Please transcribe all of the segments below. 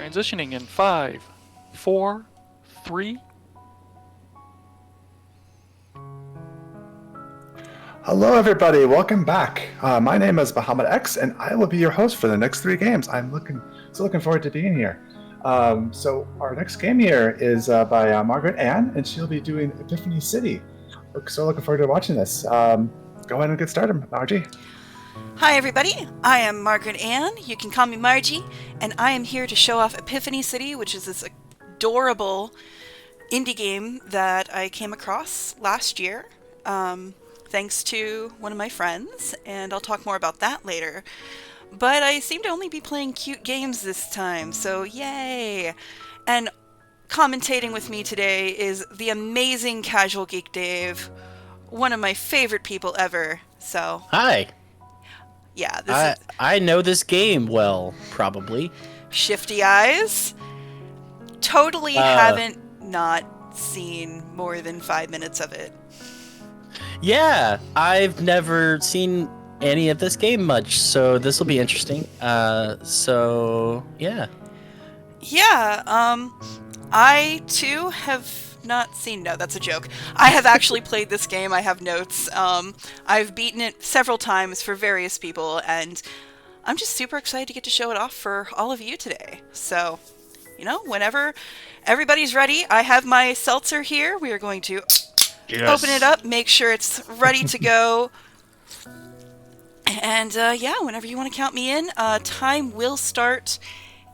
Transitioning in 5, 4, 3. Hello, everybody. Welcome back. My name is Muhammad X, and I will be your host for the next 3 games. I'm looking forward to being here. So our next game here is by Margaret Ann, and she'll be doing Epiphany City. So looking forward to watching this. Go ahead and get started, Margie. Hi everybody, I am Margaret Ann, you can call me Margie, and I am here to show off Epiphany City, which is this adorable indie game that I came across last year, thanks to one of my friends, and I'll talk more about that later. But I seem to only be playing cute games this time, so yay! And commentating with me today is the amazing Casual Geek Dave, one of my favorite people ever, so... Hi. Yeah, I know this game well, probably. Shifty eyes. Totally haven't not seen more than 5 minutes of it. Yeah, I've never seen any of this game much, so this will be interesting. So yeah. Yeah, I too have not seen. No, that's a joke. I have actually played this game. I have notes. I've beaten it several times for various people, and I'm just super excited to get to show it off for all of you today. So, whenever everybody's ready, I have my seltzer here. We are going to open it up, make sure it's ready to go. And whenever you want to count me in, time will start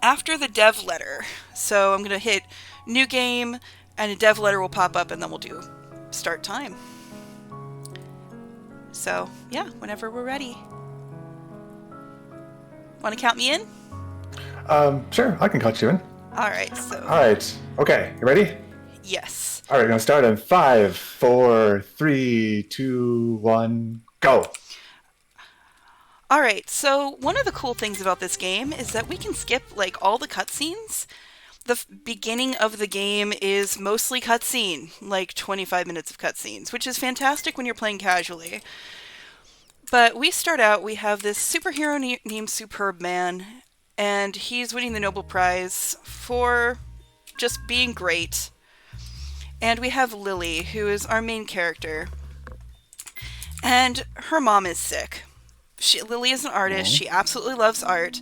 after the dev letter. So I'm going to hit new game, and a dev letter will pop up, and then we'll do start time. So, yeah, whenever we're ready. Want to count me in? Sure, I can count you in. All right, so... All right. Okay, you ready? Yes. All right, we're going to start in 5, 4, 3, 2, 1, go. Alright, so one of the cool things about this game is that we can skip, all the cutscenes. The beginning of the game is mostly cutscene, 25 minutes of cutscenes, which is fantastic when you're playing casually. But we start out, we have this superhero named Superb Man, and he's winning the Nobel Prize for just being great. And we have Lily, who is our main character, and her mom is sick. Lily is an artist. She absolutely loves art.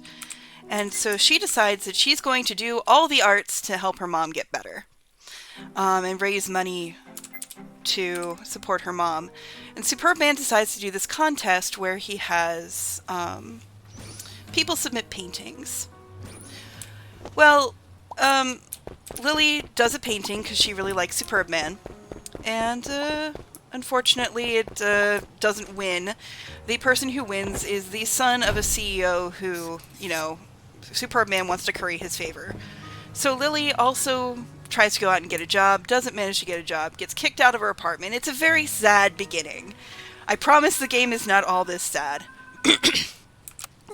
And so she decides that she's going to do all the arts to help her mom get better. And raise money to support her mom. And Superb Man decides to do this contest where he has people submit paintings. Well, Lily does a painting because she really likes Superb Man. And unfortunately, it doesn't win. The person who wins is the son of a CEO who, Superb Man wants to curry his favor. So Lily also tries to go out and get a job, doesn't manage to get a job, gets kicked out of her apartment. It's a very sad beginning. I promise the game is not all this sad.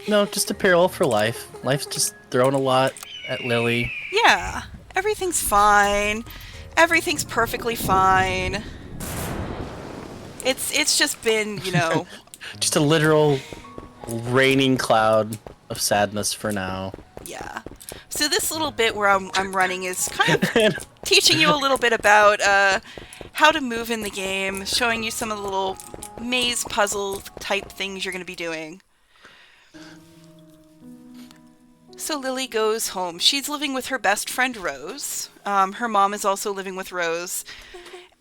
No, just a parallel for life. Life's just throwing a lot at Lily. Yeah, everything's fine. Everything's perfectly fine. It's just been, Just a literal raining cloud of sadness for now. Yeah. So this little bit where I'm running is kind of teaching you a little bit about how to move in the game, showing you some of the little maze puzzle type things you're going to be doing. So Lily goes home. She's living with her best friend Rose. Her mom is also living with Rose,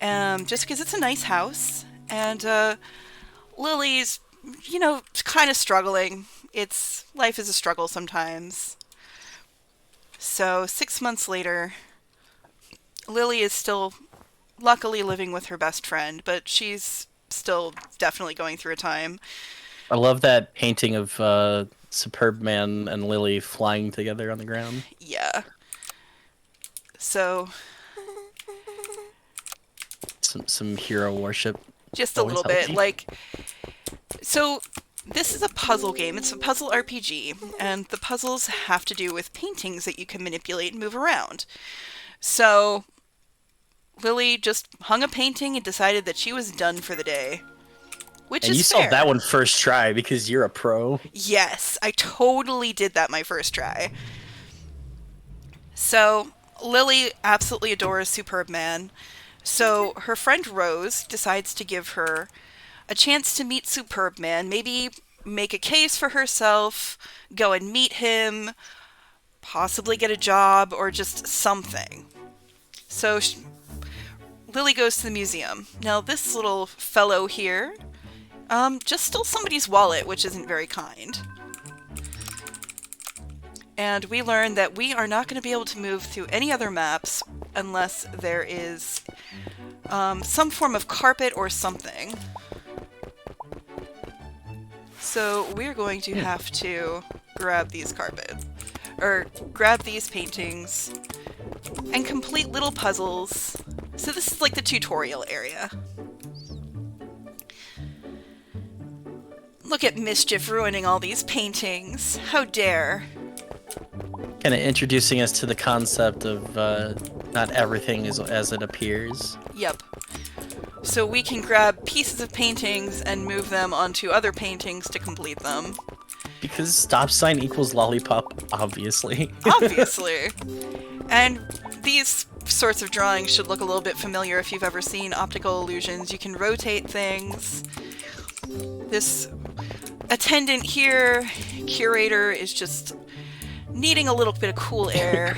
just because it's a nice house. And Lily's, kind of struggling. Life is a struggle sometimes. So 6 months later, Lily is still luckily living with her best friend, but she's still definitely going through a time. I love that painting of Superb Man and Lily flying together on the ground. Yeah. So... Some hero worship. Just a little bit. So this is a puzzle game. It's a puzzle RPG, and the puzzles have to do with paintings that you can manipulate and move around. So Lily just hung a painting and decided that she was done for the day. Which is fair. And you solved that one first try because you're a pro. Yes, I totally did that my first try. So Lily absolutely adores Superb Man. So her friend Rose decides to give her a chance to meet Superb Man, maybe make a case for herself, go and meet him, possibly get a job, or just something. So Lily goes to the museum. Now, this little fellow here just stole somebody's wallet, which isn't very kind. And we learn that we are not going to be able to move through any other maps unless there is some form of carpet or something. So we're going to have to grab these carpets, or grab these paintings, and complete little puzzles. So this is like the tutorial area. Look at Mischief ruining all these paintings. How dare. Kind of introducing us to the concept of not everything is as it appears. Yep. So we can grab pieces of paintings and move them onto other paintings to complete them. Because stop sign equals lollipop, obviously. Obviously. And these sorts of drawings should look a little bit familiar if you've ever seen optical illusions. You can rotate things. This attendant here, curator, is just needing a little bit of cool air.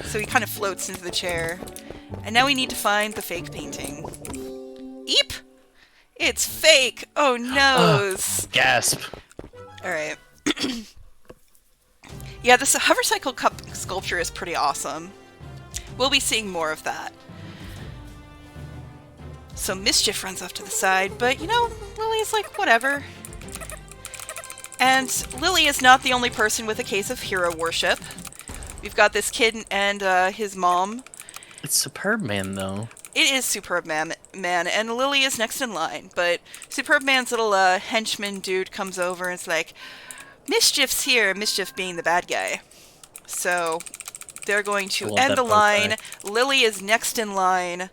So he kind of floats into the chair. And now we need to find the fake painting. Eep! It's fake! Oh noes! Gasp. Alright. Yeah, this hovercycle cup sculpture is pretty awesome. We'll be seeing more of that. So Mischief runs off to the side, but you know, Lily's like, whatever. And Lily is not the only person with a case of hero worship. We've got this kid and his mom. It's Superb Man, though. It is Superb Man, and Lily is next in line, but Superb Man's little henchman dude comes over and is like, Mischief's here, Mischief being the bad guy. So they're going to end the line. Lily is next in line.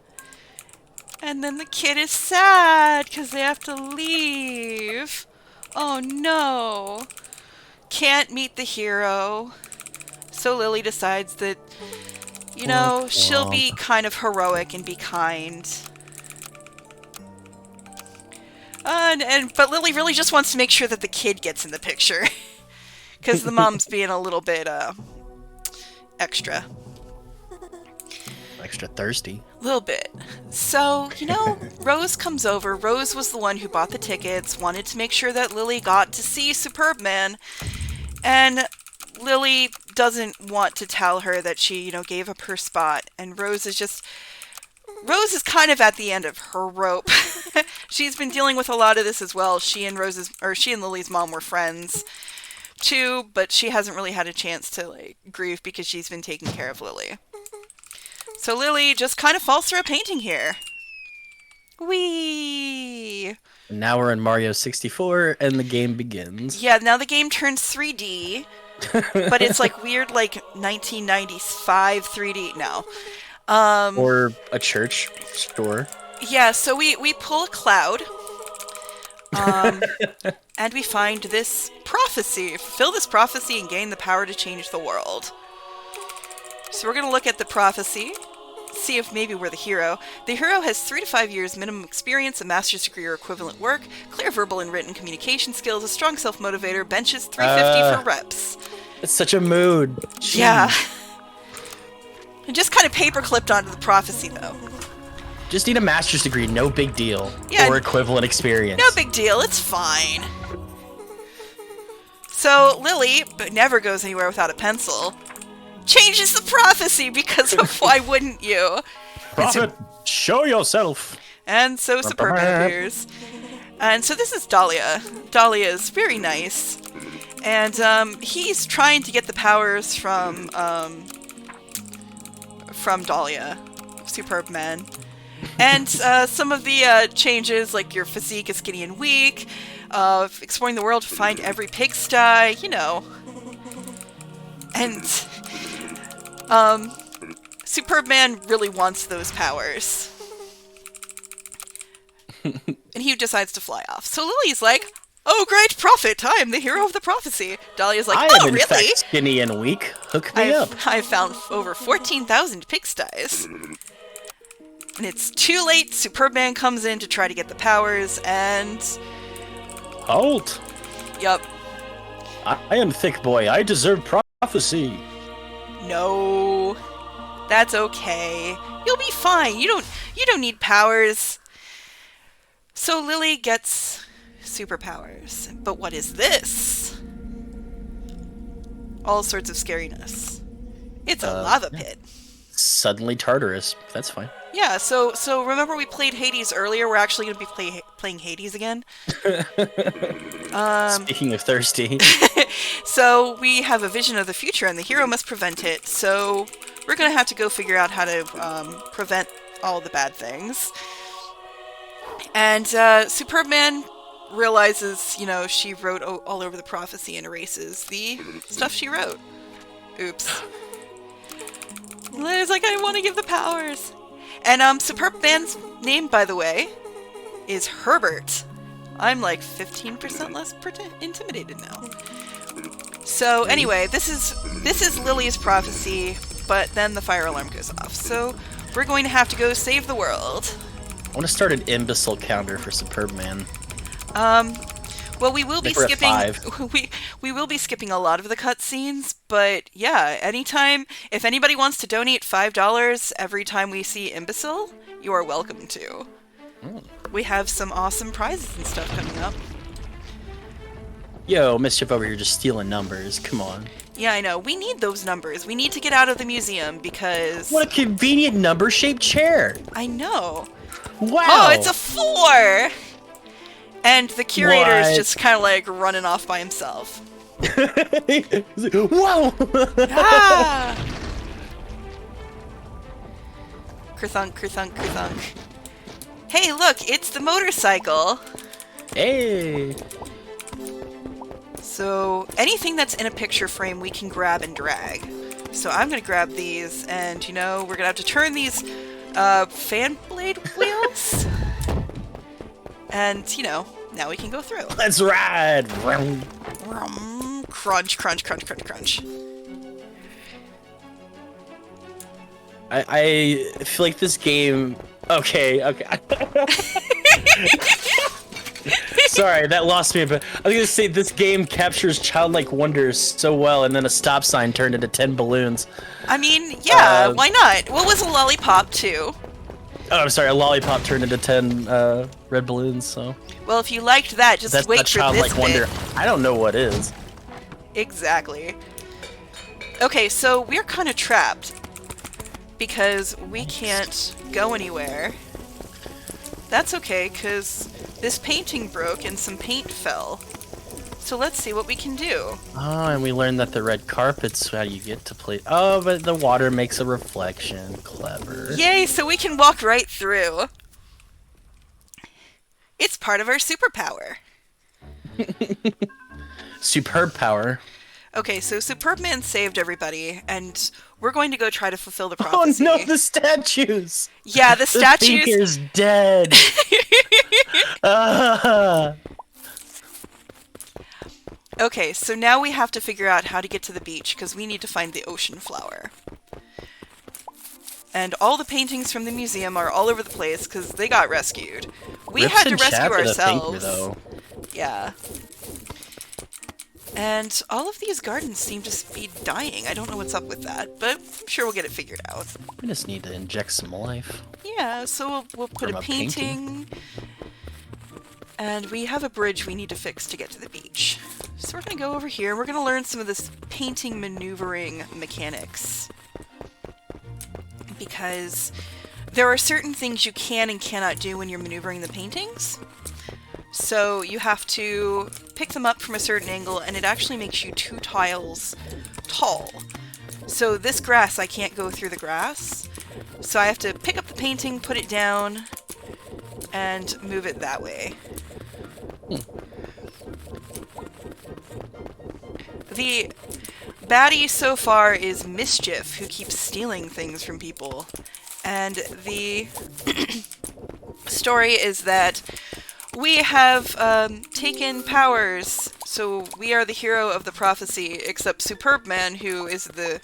And then the kid is sad because they have to leave. Oh no. Can't meet the hero. So Lily decides that, you know, she'll be kind of heroic and be kind. But Lily really just wants to make sure that the kid gets in the picture. Because the mom's being a little bit, extra. Extra thirsty. A little bit. So, you know, Rose comes over. Rose was the one who bought the tickets, wanted to make sure that Lily got to see Superb Man. And Lily doesn't want to tell her that she, you know, gave up her spot. And Rose is kind of at the end of her rope. She's been dealing with a lot of this as well. She and Lily's mom were friends too, but she hasn't really had a chance to like grieve because she's been taking care of Lily. So Lily just kind of falls through a painting here. Whee! Now we're in Mario 64 and the game begins. Yeah, now the game turns 3D. But it's like weird, like 1995 3D. No. Or a church store. Yeah, so we pull a cloud. And we find this prophecy. Fulfill this prophecy and gain the power to change the world. So we're going to look at the prophecy. See if maybe we're the hero. The hero has 3 to 5 years minimum experience, a master's degree or equivalent work, clear verbal and written communication skills, a strong self-motivator, benches 350 for reps. It's such a mood. Jeez. Yeah. And just kind of paper clipped onto the prophecy, though. Just need a master's degree, no big deal. Yeah, or equivalent experience. No big deal, it's fine. So Lily, but never goes anywhere without a pencil, changes the prophecy because of why wouldn't you? Prophet, show yourself. And so Superman appears. And so this is Dahlia. Dahlia is very nice. And he's trying to get the powers from Dahlia, Superb Man. And some of the changes, like your physique is skinny and weak, exploring the world to find every pigsty, you know. And Superb Man really wants those powers. And he decides to fly off. So Lily's like, Oh, great prophet! I am the hero of the prophecy. Dahlia's like, I oh, am in really? fact skinny and weak. Hook me up. I've found over 14,000 pigsties. And it's too late. Superman comes in to try to get the powers, and... Halt! Yup. I am thick boy. I deserve prophecy. No. That's okay. You'll be fine. You don't need powers. So Lily gets superpowers. But what is this? All sorts of scariness. It's a lava pit. Suddenly Tartarus. That's fine. Yeah, so remember we played Hades earlier? We're actually going to be playing Hades again. Speaking of thirsty. So we have a vision of the future, and the hero must prevent it. So we're going to have to go figure out how to prevent all the bad things. And Superman realizes, she wrote all over the prophecy and erases the stuff she wrote. Oops. Lily's like, I want to give the powers. And Superman's name, by the way, is Herbert. I'm like 15% less intimidated now. So anyway, this is Lily's prophecy, but then the fire alarm goes off. So we're going to have to go save the world. I want to start an imbecile counter for Superman. Well, we will be We're at skipping. We will be skipping a lot of the cutscenes, but yeah, anytime if anybody wants to donate $5 every time we see imbecile, you are welcome to. We have some awesome prizes and stuff coming up. Yo, Mischief over here just stealing numbers. Come on. Yeah, I know. We need those numbers. We need to get out of the museum because... What a convenient number-shaped chair. I know. Wow. Oh, it's a 4! And the curator is What? just kind of like running off by himself. Whoa! Ah! Kerthunk, kerthunk, kerthunk. Hey, look, it's the motorcycle. Hey. So anything that's in a picture frame we can grab and drag. So I'm gonna grab these, and we're gonna have to turn these fan blade wheels. And now we can go through. Let's ride. Vroom. Crunch, crunch, crunch, crunch, crunch. I feel like this game. Okay. Sorry, that lost me a bit. I was gonna say this game captures childlike wonders so well, and then a stop sign turned into 10 balloons. I mean, yeah, why not? What was a lollipop too? Oh, I'm sorry, a lollipop turned into 10 red balloons. So Well, if you liked that, just that's wait not for childlike this wonder. bit. I don't know what is. Exactly. Okay, so we're kind of trapped because we can't go anywhere. That's okay, because this painting broke and some paint fell. So let's see what we can do. Oh, and we learned that the red carpet's how you get to play. Oh, but the water makes a reflection. Clever. Yay, so we can walk right through. It's part of our superpower. Superb power. Okay, so Superman saved everybody, and we're going to go try to fulfill the Oh prophecy. no, the statues! Yeah, the The statues. figure's dead. Ah. Okay, so now we have to figure out how to get to the beach, because we need to find the ocean flower. And all the paintings from the museum are all over the place, because they got rescued. We Rips had to and rescue Chap are the thinker, ourselves. though. Yeah. And all of these gardens seem to be dying. I don't know what's up with that, but I'm sure we'll get it figured out. We just need to inject some life. Yeah, so we'll put From a a painting. And we have a bridge we need to fix to get to the beach. So we're going to go over here. We're going to learn some of this painting maneuvering mechanics. Because there are certain things you can and cannot do when you're maneuvering the paintings. So you have to pick them up from a certain angle, and it actually makes you 2 tiles tall. So this grass, I can't go through the grass. So I have to pick up the painting, put it down, and move it that way. The baddie so far is Mischief, who keeps stealing things from people. And the story is that We have taken powers, so we are the hero of the prophecy, except Superb Man, who is the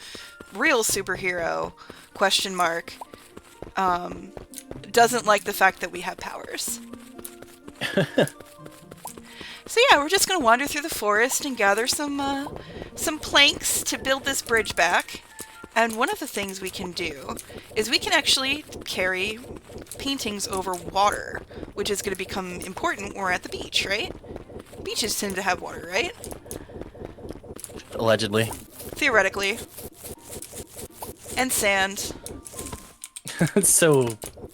real superhero, question mark, doesn't like the fact that we have powers. So yeah, we're just gonna wander through the forest and gather some planks to build this bridge back. And one of the things we can do is we can actually carry paintings over water, which is going to become important when we're at the beach, right? Beaches tend to have water, right? Allegedly. Theoretically. And sand. It's so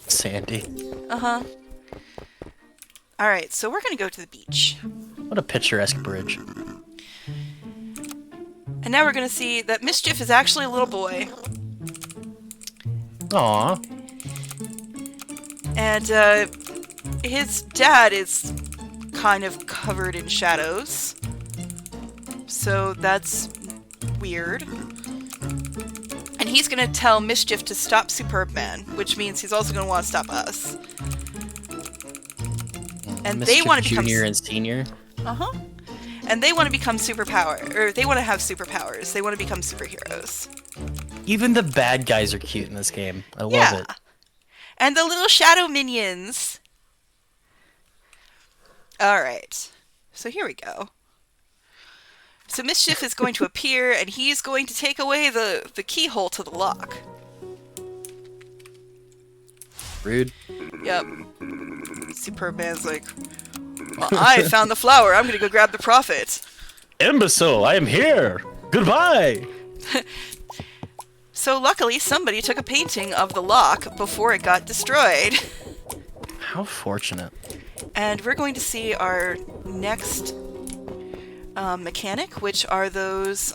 sandy. Uh-huh. Alright, so we're going to go to the beach. What a picturesque bridge. And now we're going to see that Mischief is actually a little boy. Aww. And his dad is kind of covered in shadows. So that's weird. And he's going to tell Mischief to stop Superb Man, which means he's also going to want to stop us. And Mischief they want to become Junior and Senior. Uh-huh. And they want to become they want to have superpowers. They want to become superheroes. Even the bad guys are cute in this game. I love Yeah. it. And the little shadow minions. Alright. So here we go. So Mischief is going to appear, and he's going to take away the keyhole to the lock. Rude. Yep. Superman's like, well, I found the flower. I'm going to go grab the prophet. Imbecile, I am here. Goodbye. So luckily, somebody took a painting of the lock before it got destroyed. How fortunate. And we're going to see our next mechanic, which are those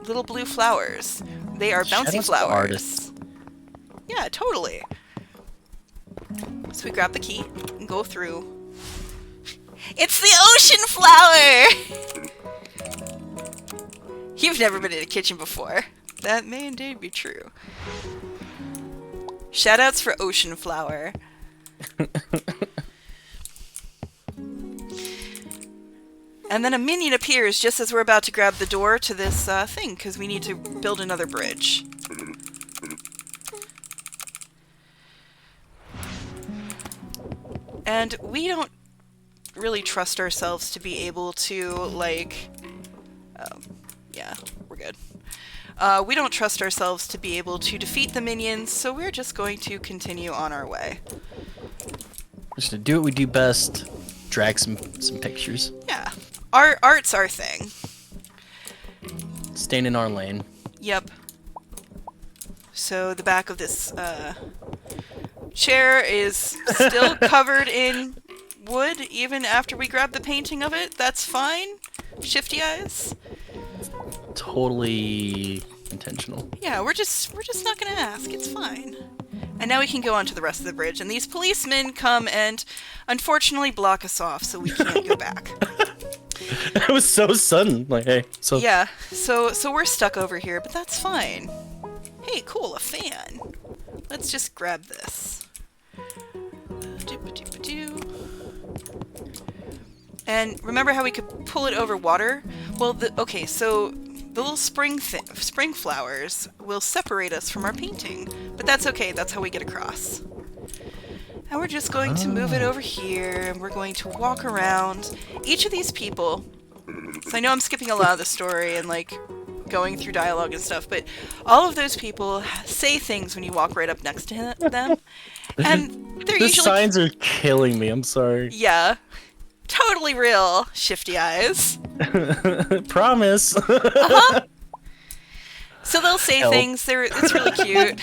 little blue flowers. They are bouncy Shadows flowers. artists. Yeah, totally. So we grab the key and go through. It's the ocean flower! You've never been in a kitchen before. That may indeed be true. Shoutouts for ocean flower. And then a minion appears just as we're about to grab the door to this thing, because we need to build another bridge. And we don't really trust ourselves to be able to, like... yeah, we're good. We don't trust ourselves to be able to defeat the minions, so we're just going to continue on our way. Just to do what we do best, drag some pictures. Yeah. Art's our thing. Staying in our lane. Yep. So the back of this chair is still covered in wood, even after we grab the painting of it. That's fine. Shifty eyes. Totally intentional. Yeah, we're just not gonna ask. It's fine. And now we can go on to the rest of the bridge, and these policemen come and unfortunately block us off, so we can't go back. That was so sudden. Like, hey, so Yeah, so we're stuck over here, but that's fine. Hey, cool, a fan. Let's just grab this. Doop-a-doop-a-doo. And remember how we could pull it over water? Well, okay, so the little spring flowers will separate us from our painting, but that's okay. That's how we get across. And we're just going to move it over here, and we're going to walk around. Each of these people, so I know I'm skipping a lot of the story and like going through dialogue and stuff, but all of those people say things when you walk right up next to them, and they're the usually signs are killing me. I'm sorry. yeah, totally real. Shifty eyes. Promise. Uh-huh. So they'll say Help. things. It's really cute.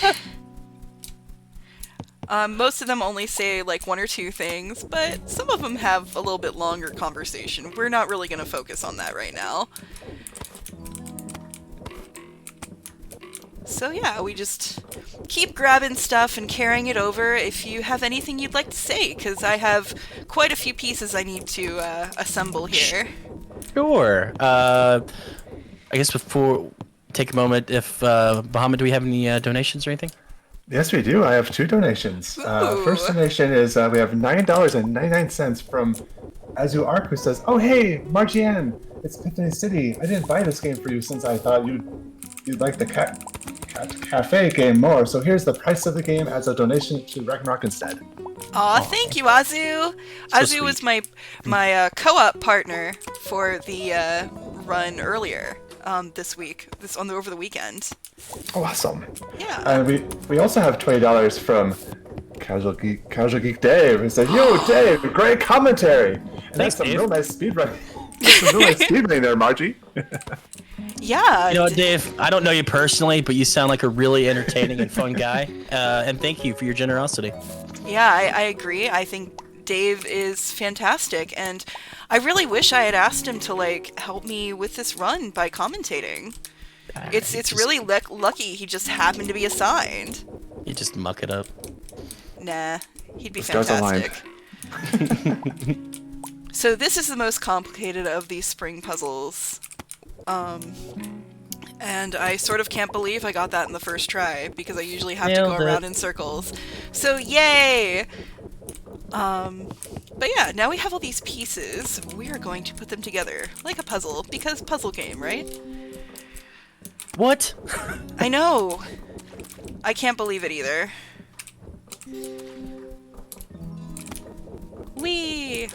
Most of them only say like one or two things, but some of them have a little bit longer conversation. We're not really going to focus on that right now. So yeah, we just keep grabbing stuff and carrying it over if you have anything you'd like to say, because I have quite a few pieces I need to assemble here. Sure. I guess before, take a moment. If Bahamut, do we have any donations or anything? Yes, we do. I have 2 donations. First Ooh. donation is we have $9.99 from Azu Ark, who says, "Oh hey, Margianne, it's Epiphany City. I didn't buy this game for you since I thought you'd like the cafe game more. So here's the price of the game as a donation to Ragnarok instead." Aw, thank you, Azu. Azu was my co-op partner for the run earlier this week, over the weekend. Oh, awesome. Yeah. And we also have $20 from Casual Geek Dave, who said, "Yo, Dave, great commentary." And Thanks, that's some Dave. real nice speedrun. That's some real nice speedrunning there, Margie. Yeah. You know what, Dave? I don't know you personally, but you sound like a really entertaining and fun guy. And thank you for your generosity. Yeah, I agree. I think Dave is fantastic, and I really wish I had asked him to like help me with this run by commentating. It's really lucky he just happened to be assigned. You just muck it up. Nah, he'd be Stars aligned. fantastic. So this is the most complicated of these spring puzzles. And I sort of can't believe I got that in the first try, because I usually have to go Nailed it. around in circles. So yay! But yeah, now we have all these pieces. We are going to put them together like a puzzle, because puzzle game, right? What? I know! I can't believe it either. Whee!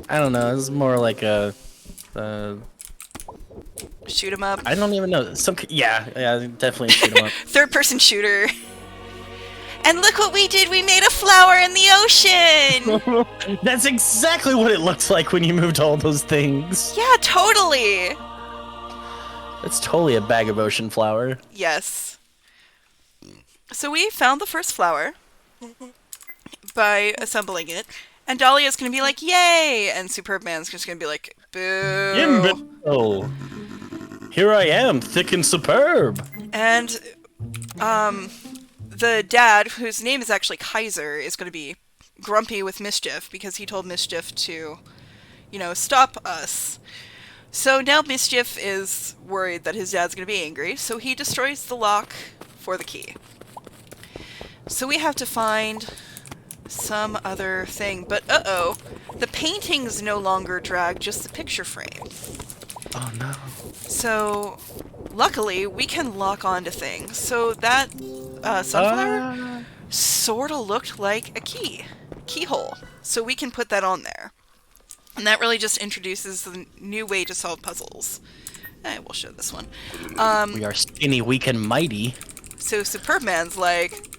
I don't know. It's more like a. Shoot 'em up. I don't even know. Yeah, definitely shoot 'em up. Third-person shooter. And look what we did! We made a flower in the ocean! That's exactly what it looks like when you moved all those things. Yeah, totally! It's totally a bag of ocean flour. Yes. So we found the first flower by assembling it, and Dahlia's gonna be like, yay! And Superbman's just gonna be like, boo! Oh, here I am, thick and superb. And, the dad, whose name is actually Kaiser, is gonna be grumpy with Mischief, because he told Mischief to, stop us. So now Mischief is worried that his dad's gonna be angry, so he destroys the lock for the key. So we have to find some other thing, but uh-oh, the paintings no longer drag, just the picture frame. Oh no. So, luckily, we can lock onto things. So that sunflower sort of looked like a keyhole. So we can put that on there. And that really just introduces the new way to solve puzzles. We'll show this one. We are skinny, weak, and mighty. So Superbman's like,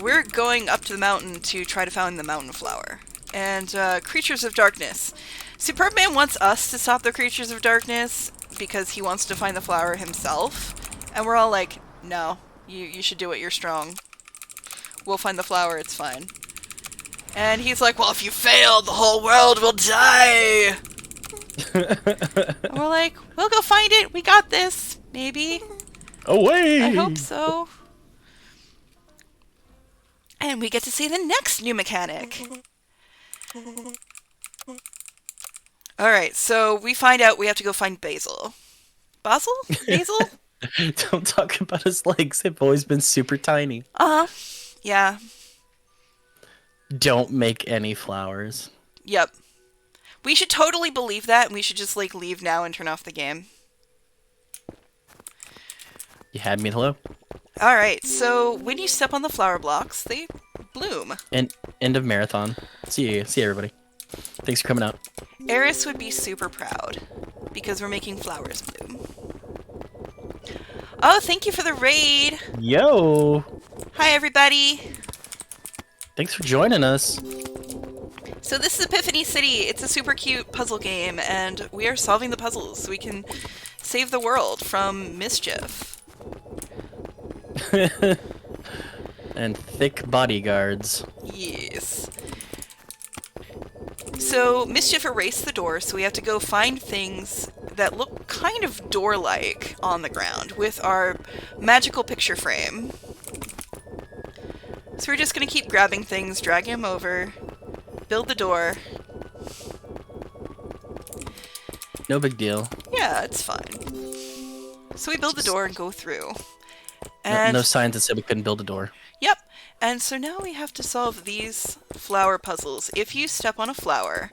we're going up to the mountain to try to find the mountain flower. And Creatures of Darkness. Superbman wants us to stop the Creatures of Darkness because he wants to find the flower himself. And we're all like, no, you should do it, you're strong. We'll find the flower, it's fine. And he's like, well, if you fail, the whole world will die! And we're like, we'll go find it, we got this, maybe. Away! I hope so. And we get to see the next new mechanic. Alright, so we find out we have to go find Basil. Basil? Basil? Don't talk about his legs. They've always been super tiny. Uh-huh. Yeah. Don't make any flowers. Yep. We should totally believe that, and we should just, leave now and turn off the game. You had me at hello. Alright, so when you step on the flower blocks, they bloom. And end of marathon. See everybody. Thanks for coming out. Eris would be super proud, because we're making flowers bloom. Oh, thank you for the raid! Yo! Hi, everybody! Thanks for joining us. So this is Epiphany City. It's a super cute puzzle game, and we are solving the puzzles so we can save the world from mischief. And thick bodyguards. Yes. So Mischief erased the door, so we have to go find things that look kind of door-like on the ground with our magical picture frame. So we're just gonna keep grabbing things, dragging them over, build the door. No big deal. Yeah, it's fine. So we build the door and go through. No, And no signs that said we couldn't build a door. yep. And so now we have to solve these flower puzzles. If you step on a flower,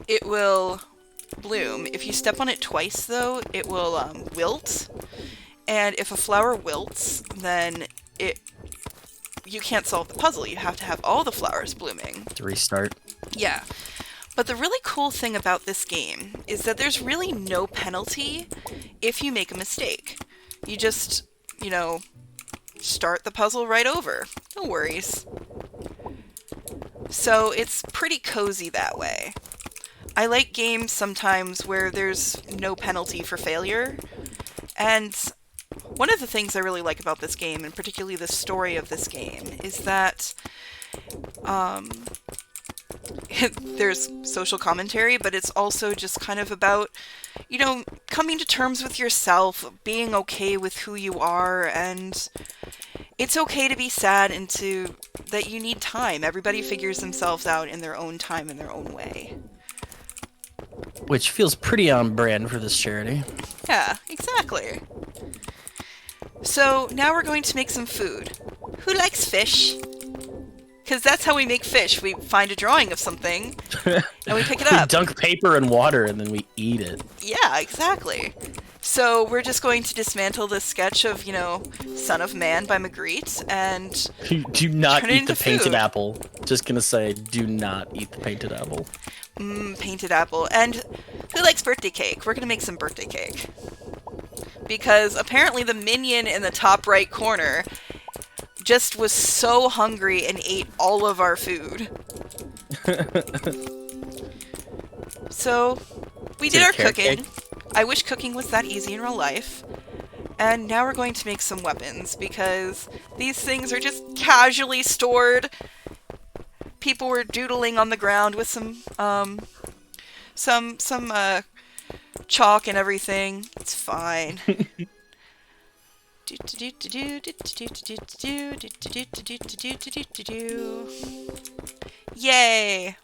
it will bloom. If you step on it twice, though, it will wilt. And if a flower wilts, then you can't solve the puzzle. You have to have all the flowers blooming. To restart. Yeah. But the really cool thing about this game is that there's really no penalty if you make a mistake. You just, start the puzzle right over. No worries. So it's pretty cozy that way. I like games sometimes where there's no penalty for failure. And one of the things I really like about this game, and particularly the story of this game, is that there's social commentary, but it's also just kind of about, coming to terms with yourself, being okay with who you are, and it's okay to be sad and that you need time. Everybody figures themselves out in their own time, in their own way. Which feels pretty on brand for this charity. Yeah, exactly. So now we're going to make some food. Who likes fish? Because that's how we make fish. We find a drawing of something, and we pick it up. We dunk paper in water, and then we eat it. Yeah, exactly. So we're just going to dismantle this sketch of, Son of Man by Margaret, and Do not turn it eat the into painted food. apple. Just gonna say, do not eat the painted apple. Painted apple. And who likes birthday cake? We're going to make some birthday cake. Because apparently the minion in the top right corner just was so hungry and ate all of our food. So, we did our cooking. I wish cooking was that easy in real life. And now we're going to make some weapons, because these things are just casually stored. People were doodling on the ground with some chalk and everything. It's fine. Yay!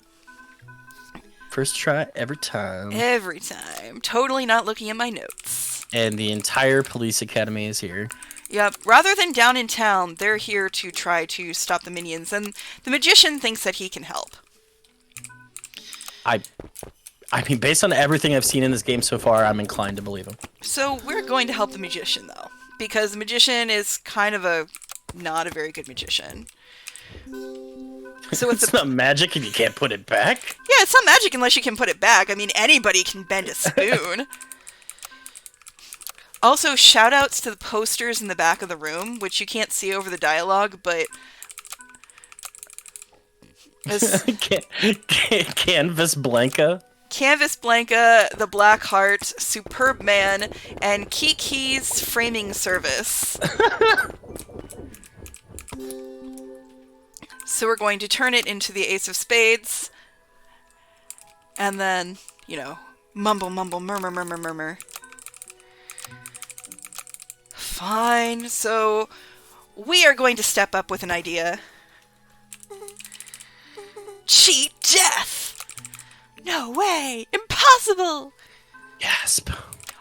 First try every time. Every time. Totally not looking at my notes. And the entire police academy is here. Yep. Rather than down in town, they're here to try to stop the minions, and the magician thinks that he can help. I mean, based on everything I've seen in this game so far, I'm inclined to believe him. So we're going to help the magician, though, because the magician is kind of not a very good magician. So It's not magic and you can't put it back? Yeah, it's not magic unless you can put it back. I mean, anybody can bend a spoon. Also, shout-outs to the posters in the back of the room, which you can't see over the dialogue, but... Canvas Blanca. Canvas Blanca, The Black Heart, Superb Man, and Kiki's Framing Service. So we're going to turn it into the Ace of Spades, and then, mumble, mumble, murmur, murmur, murmur. Fine, so we are going to step up with an idea. Cheat death! No way! Impossible! Gasp.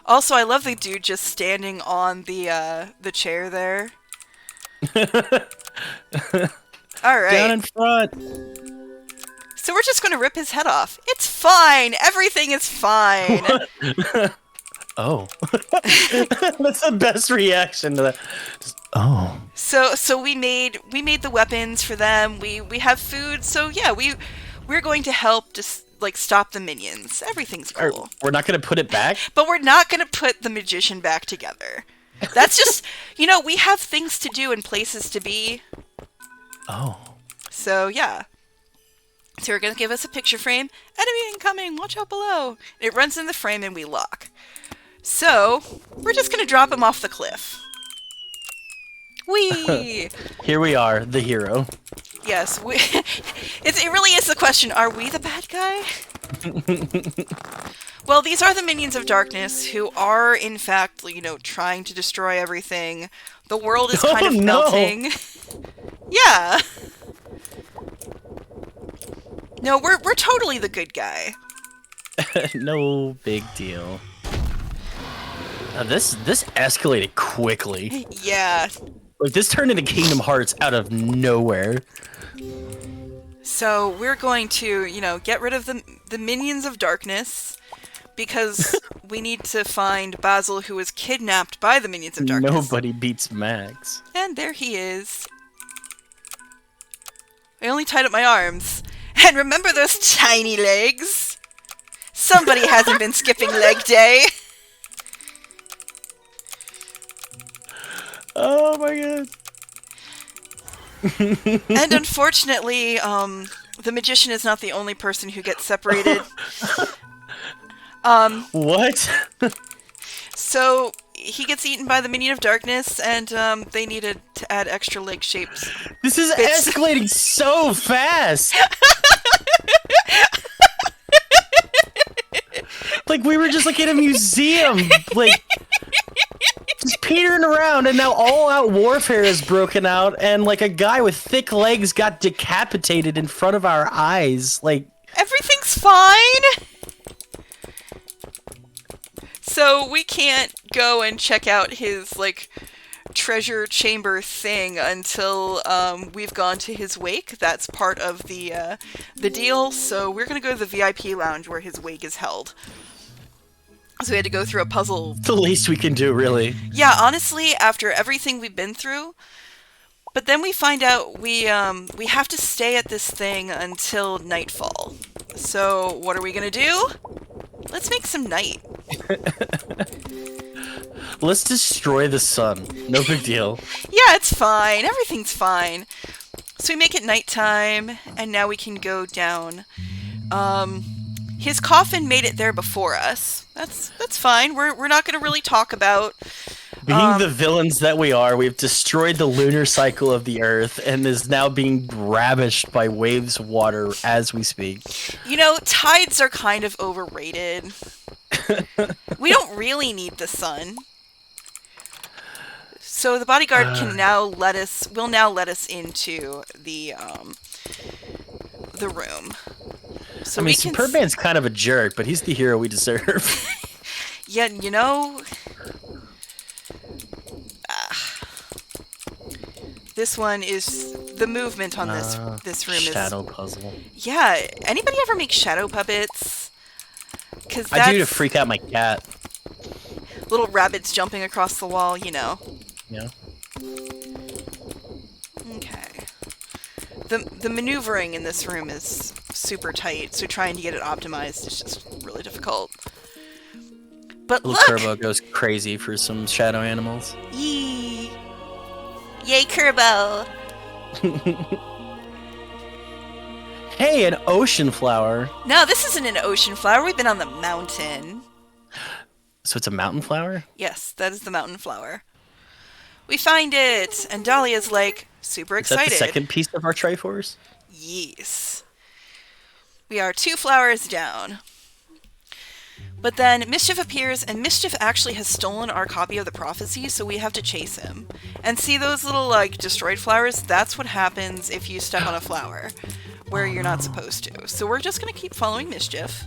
Also, I love the dude just standing on the chair there. Alright. Down in front. So we're just going to rip his head off. It's fine! Everything is fine! Oh. That's the best reaction to that. Just, oh. So we made the weapons for them. We have food. So yeah, we're going to help just stop the minions. Everything's cool. We're not going to put it back? But we're not going to put the magician back together. That's just, we have things to do and places to be. Oh. So yeah. So we're going to give us a picture frame. Enemy incoming, watch out below. It runs in the frame and we lock. So, we're just going to drop him off the cliff. Whee! Here we are, the hero. Yes, it really is the question, are we the bad guy? Well, these are the minions of darkness who are, in fact, trying to destroy everything. The world is kind of melting. Yeah. No, we're totally the good guy. No big deal. This escalated quickly. Yeah. Like, this turned into Kingdom Hearts out of nowhere. So we're going to, get rid of the minions of darkness because we need to find Basil, who was kidnapped by the minions of darkness. Nobody beats Max. And there he is. I only tied up my arms. And remember those tiny legs? Somebody hasn't been skipping leg day. Oh my god. And unfortunately, the magician is not the only person who gets separated. What? So he gets eaten by the minion of darkness, and they needed to add extra leg shapes. This is Bits. escalating so fast. Like, we were just like in a museum, like just petering around, and now all-out warfare is broken out, and like a guy with thick legs got decapitated in front of our eyes. Like, Everything's fine! So we can't go and check out his, treasure chamber thing until we've gone to his wake. That's part of the deal. So we're gonna go to the VIP lounge where his wake is held. So we had to go through a puzzle. the least we can do, really. Yeah, honestly, after everything we've been through. But then we find out we have to stay at this thing until nightfall. So what are we gonna do? Let's make some night. Let's destroy the sun. No big deal. Yeah, it's fine. Everything's fine. So we make it nighttime, and now we can go down. His coffin made it there before us. That's fine. We're not going to really talk about... Being the villains that we are, we've destroyed the lunar cycle of the Earth and is now being ravished by waves of water as we speak. Tides are kind of overrated. We don't really need the sun. So the bodyguard will now let us into the room. So I mean, we can Superman's kind of a jerk, but he's the hero we deserve. Yeah, this one is the movement on this room Shadow is puzzle. Yeah. Anybody ever make shadow puppets? Because I do to freak out my cat. little rabbits jumping across the wall. Yeah. Okay. The maneuvering in this room is super tight, so trying to get it optimized is just really difficult. But Little look! Turbo goes crazy for some shadow animals. Yee! Yay, Kerbo! Hey, an ocean flower. No, this isn't an ocean flower. We've been on the mountain. So it's a mountain flower? Yes, that is the mountain flower. We find it! And Dahlia's super Is that excited. the second piece of our Triforce? Yes. We are 2 flowers down. But then Mischief appears, and Mischief actually has stolen our copy of the prophecy, so we have to chase him. And see those little, destroyed flowers? That's what happens if you step on a flower where you're not supposed to. So we're just gonna keep following Mischief.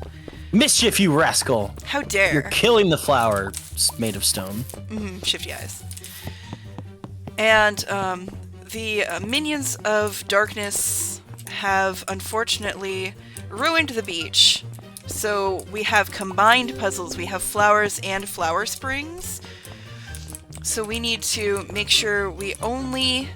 Mischief, you rascal! How dare! You're killing the flower made of stone. Shifty eyes. And the minions of darkness have unfortunately ruined the beach. So we have combined puzzles. We have flowers and flower springs. So we need to make sure we only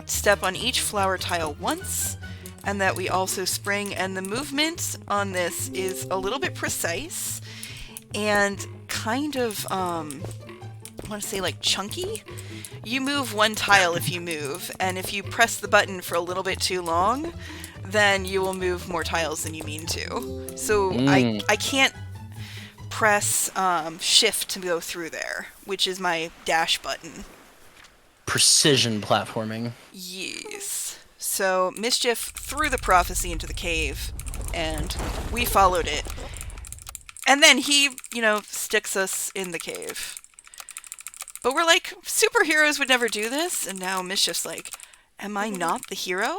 step on each flower tile once, and that we also spring. And the movement on this is a little bit precise and kind of, I want to say chunky. You move one tile if you move, and if you press the button for a little bit too long, then you will move more tiles than you mean to. So I can't press shift to go through there, which is my dash button. Precision platforming. Yes. So Mischief threw the prophecy into the cave, and we followed it. And then he, sticks us in the cave. But we're superheroes would never do this, and now Mischief's am I not the hero?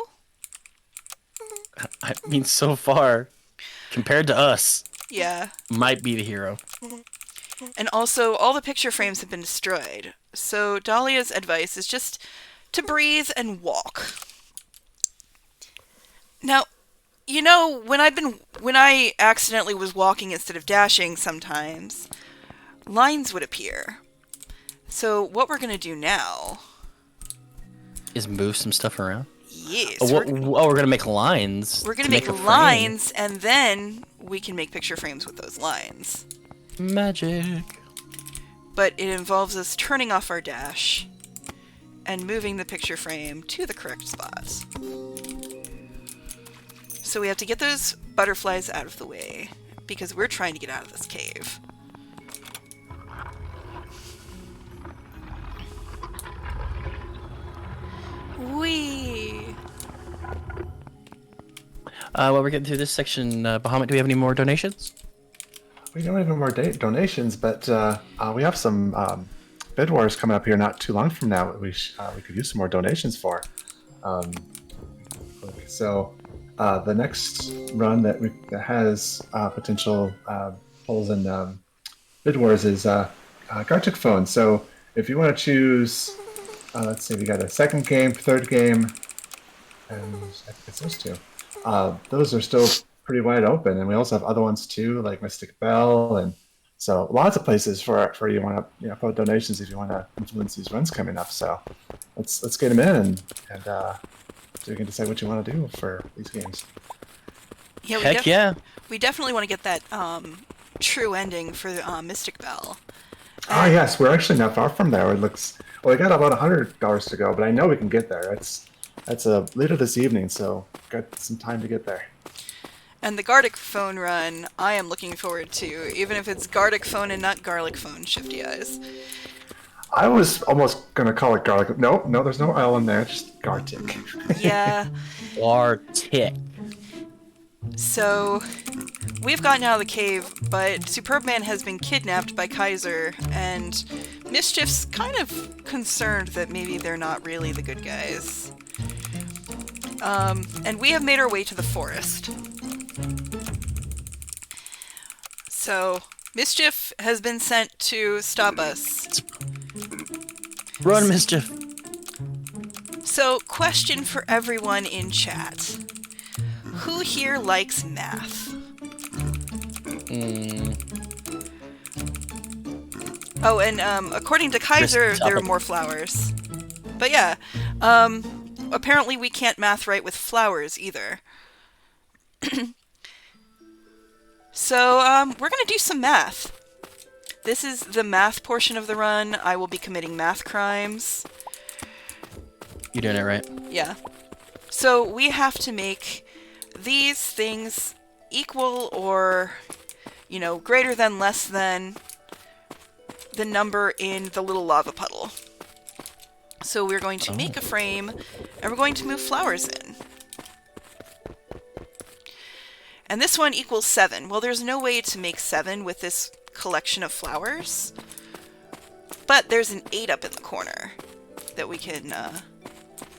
I mean, so far, compared to us, Yeah. might be the hero. And also, all the picture frames have been destroyed. So Dahlia's advice is just to breathe and walk. Now, you know, when I accidentally was walking instead of dashing sometimes, lines would appear. So what we're going to do now Is move some stuff around? Yes. Oh, we're going to make lines. We're going to make lines, and then we can make picture frames with those lines. Magic. But it involves us turning off our dash and moving the picture frame to the correct spot. So we have to get those butterflies out of the way, because we're trying to get out of this cave. Whee! While we're getting through this section, Bahamut, do we have any more donations? We don't have any more donations, but we have some bid wars coming up here not too long from now. We could use some more donations for. So the next run that has potential polls and bid wars is Gartic Phone. So if you want to choose, let's see, we got a second game, third game, and I think it's those two. Those are still pretty wide open, and we also have other ones too, like Mystic Bell, and so lots of places for you want to put donations if you want to influence these runs coming up. So let's get them in, and so you can decide what you want to do for these games. Yeah, Heck yeah! We definitely want to get that true ending for Mystic Bell. Oh yes, we're actually not far from there. It looks we got about $100 to go, but I know we can get there. That's later this evening, so got some time to get there. And the Gartic Phone run, I am looking forward to, even if it's Gartic Phone and not Garlic Phone, Shifty Eyes. I was almost gonna call it garlic. No, there's no L in there, just Gartic. Yeah. Gartic. So, we've gotten out of the cave, but Superb Man has been kidnapped by Kaiser, and Mischief's kind of concerned that maybe they're not really the good guys. And we have made our way to the forest. So, Mischief has been sent to stop us. Run, Mischief. So, question for everyone in chat. Who here likes math? Oh, and according to Kaiser, there are more flowers. But yeah, apparently we can't math right with flowers either. So, we're gonna do some math. This is the math portion of the run. I will be committing math crimes. You're doing it right. Yeah. So, we have to make these things equal or, greater than, less than the number in the little lava puddle. So we're going to make a frame, and we're going to move flowers in. And this one equals 7. Well, there's no way to make 7 with this collection of flowers. But there's an 8 up in the corner that we can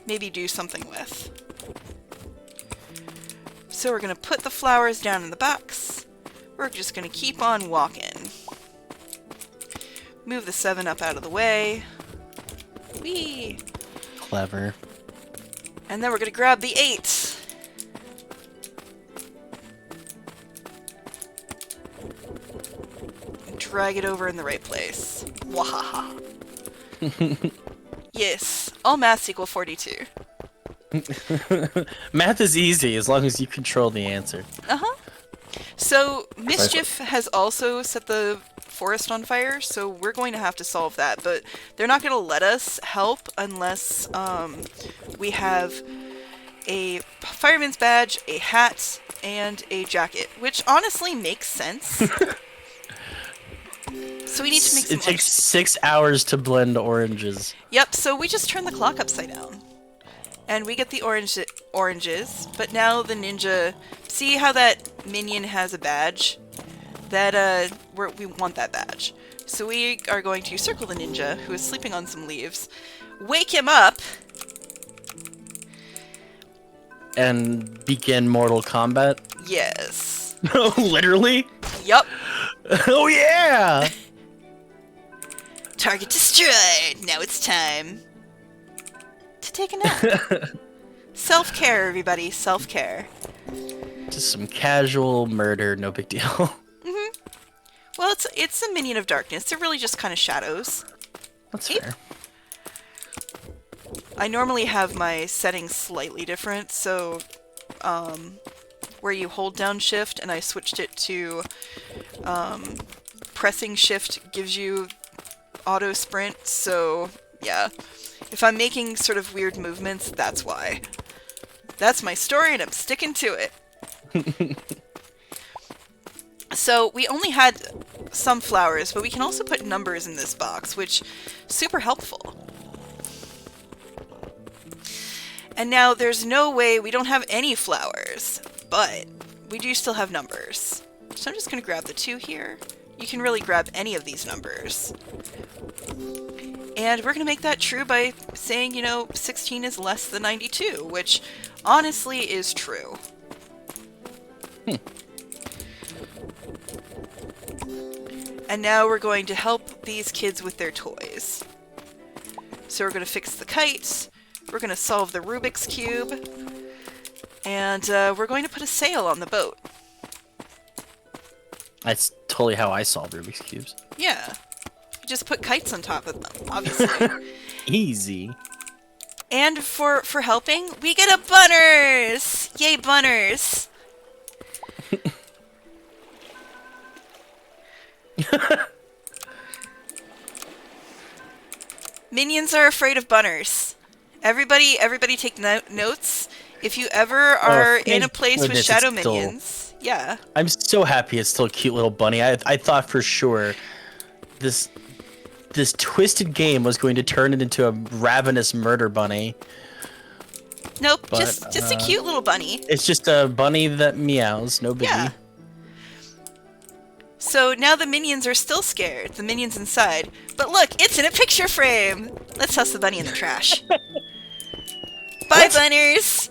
maybe do something with. So we're going to put the flowers down in the box. We're just going to keep on walking. Move the 7 up out of the way. Whee! Clever. And then we're going to grab the 8. And drag it over in the right place. Wahaha. Yes, all maths equal 42. Math is easy as long as you control the answer. Uh-huh. So, Mischief has also set the forest on fire, so we're going to have to solve that, but they're not going to let us help unless we have a fireman's badge, a hat, and a jacket, which honestly makes sense. So we need to make some... It takes 6 hours to blend oranges. Yep, so we just turn the clock upside down. And we get the oranges, but now the ninja... See how that minion has a badge? That, we want that badge. So we are going to circle the ninja, who is sleeping on some leaves, wake him up, and begin Mortal Kombat? Yes. No, literally? Yup. Oh yeah! Target destroyed! Now it's time to take a nap. Self-care, everybody. Self-care. Just some casual murder, no big deal. Well, it's a minion of darkness. They're really just kind of shadows. That's fair. I normally have my settings slightly different, so where you hold down shift, and I switched it to pressing shift gives you auto sprint, so yeah. If I'm making sort of weird movements, that's why. That's my story, and I'm sticking to it. So we only had some flowers, but we can also put numbers in this box, which is super helpful. And now there's no way we don't have any flowers, but we do still have numbers. So I'm just going to grab the 2 here. You can really grab any of these numbers. And we're going to make that true by saying, 16 is less than 92, which honestly is true. And now we're going to help these kids with their toys. So we're going to fix the kite, we're going to solve the Rubik's Cube, and we're going to put a sail on the boat. That's totally how I solve Rubik's Cubes. Yeah. You just put kites on top of them, obviously. Easy. And for helping, we get a Bunners! Yay, Bunners! Minions are afraid of Bunners. Everybody take notes. If you ever are in a place with shadow minions, yeah. I'm so happy it's still a cute little bunny. I thought for sure this twisted game was going to turn it into a ravenous murder bunny. Nope, But, just a cute little bunny. It's just a bunny that meows, no biggie. Yeah. So now the minions are still scared, the minions inside. But look, it's in a picture frame! Let's toss the bunny in the trash. Bye, Bunners!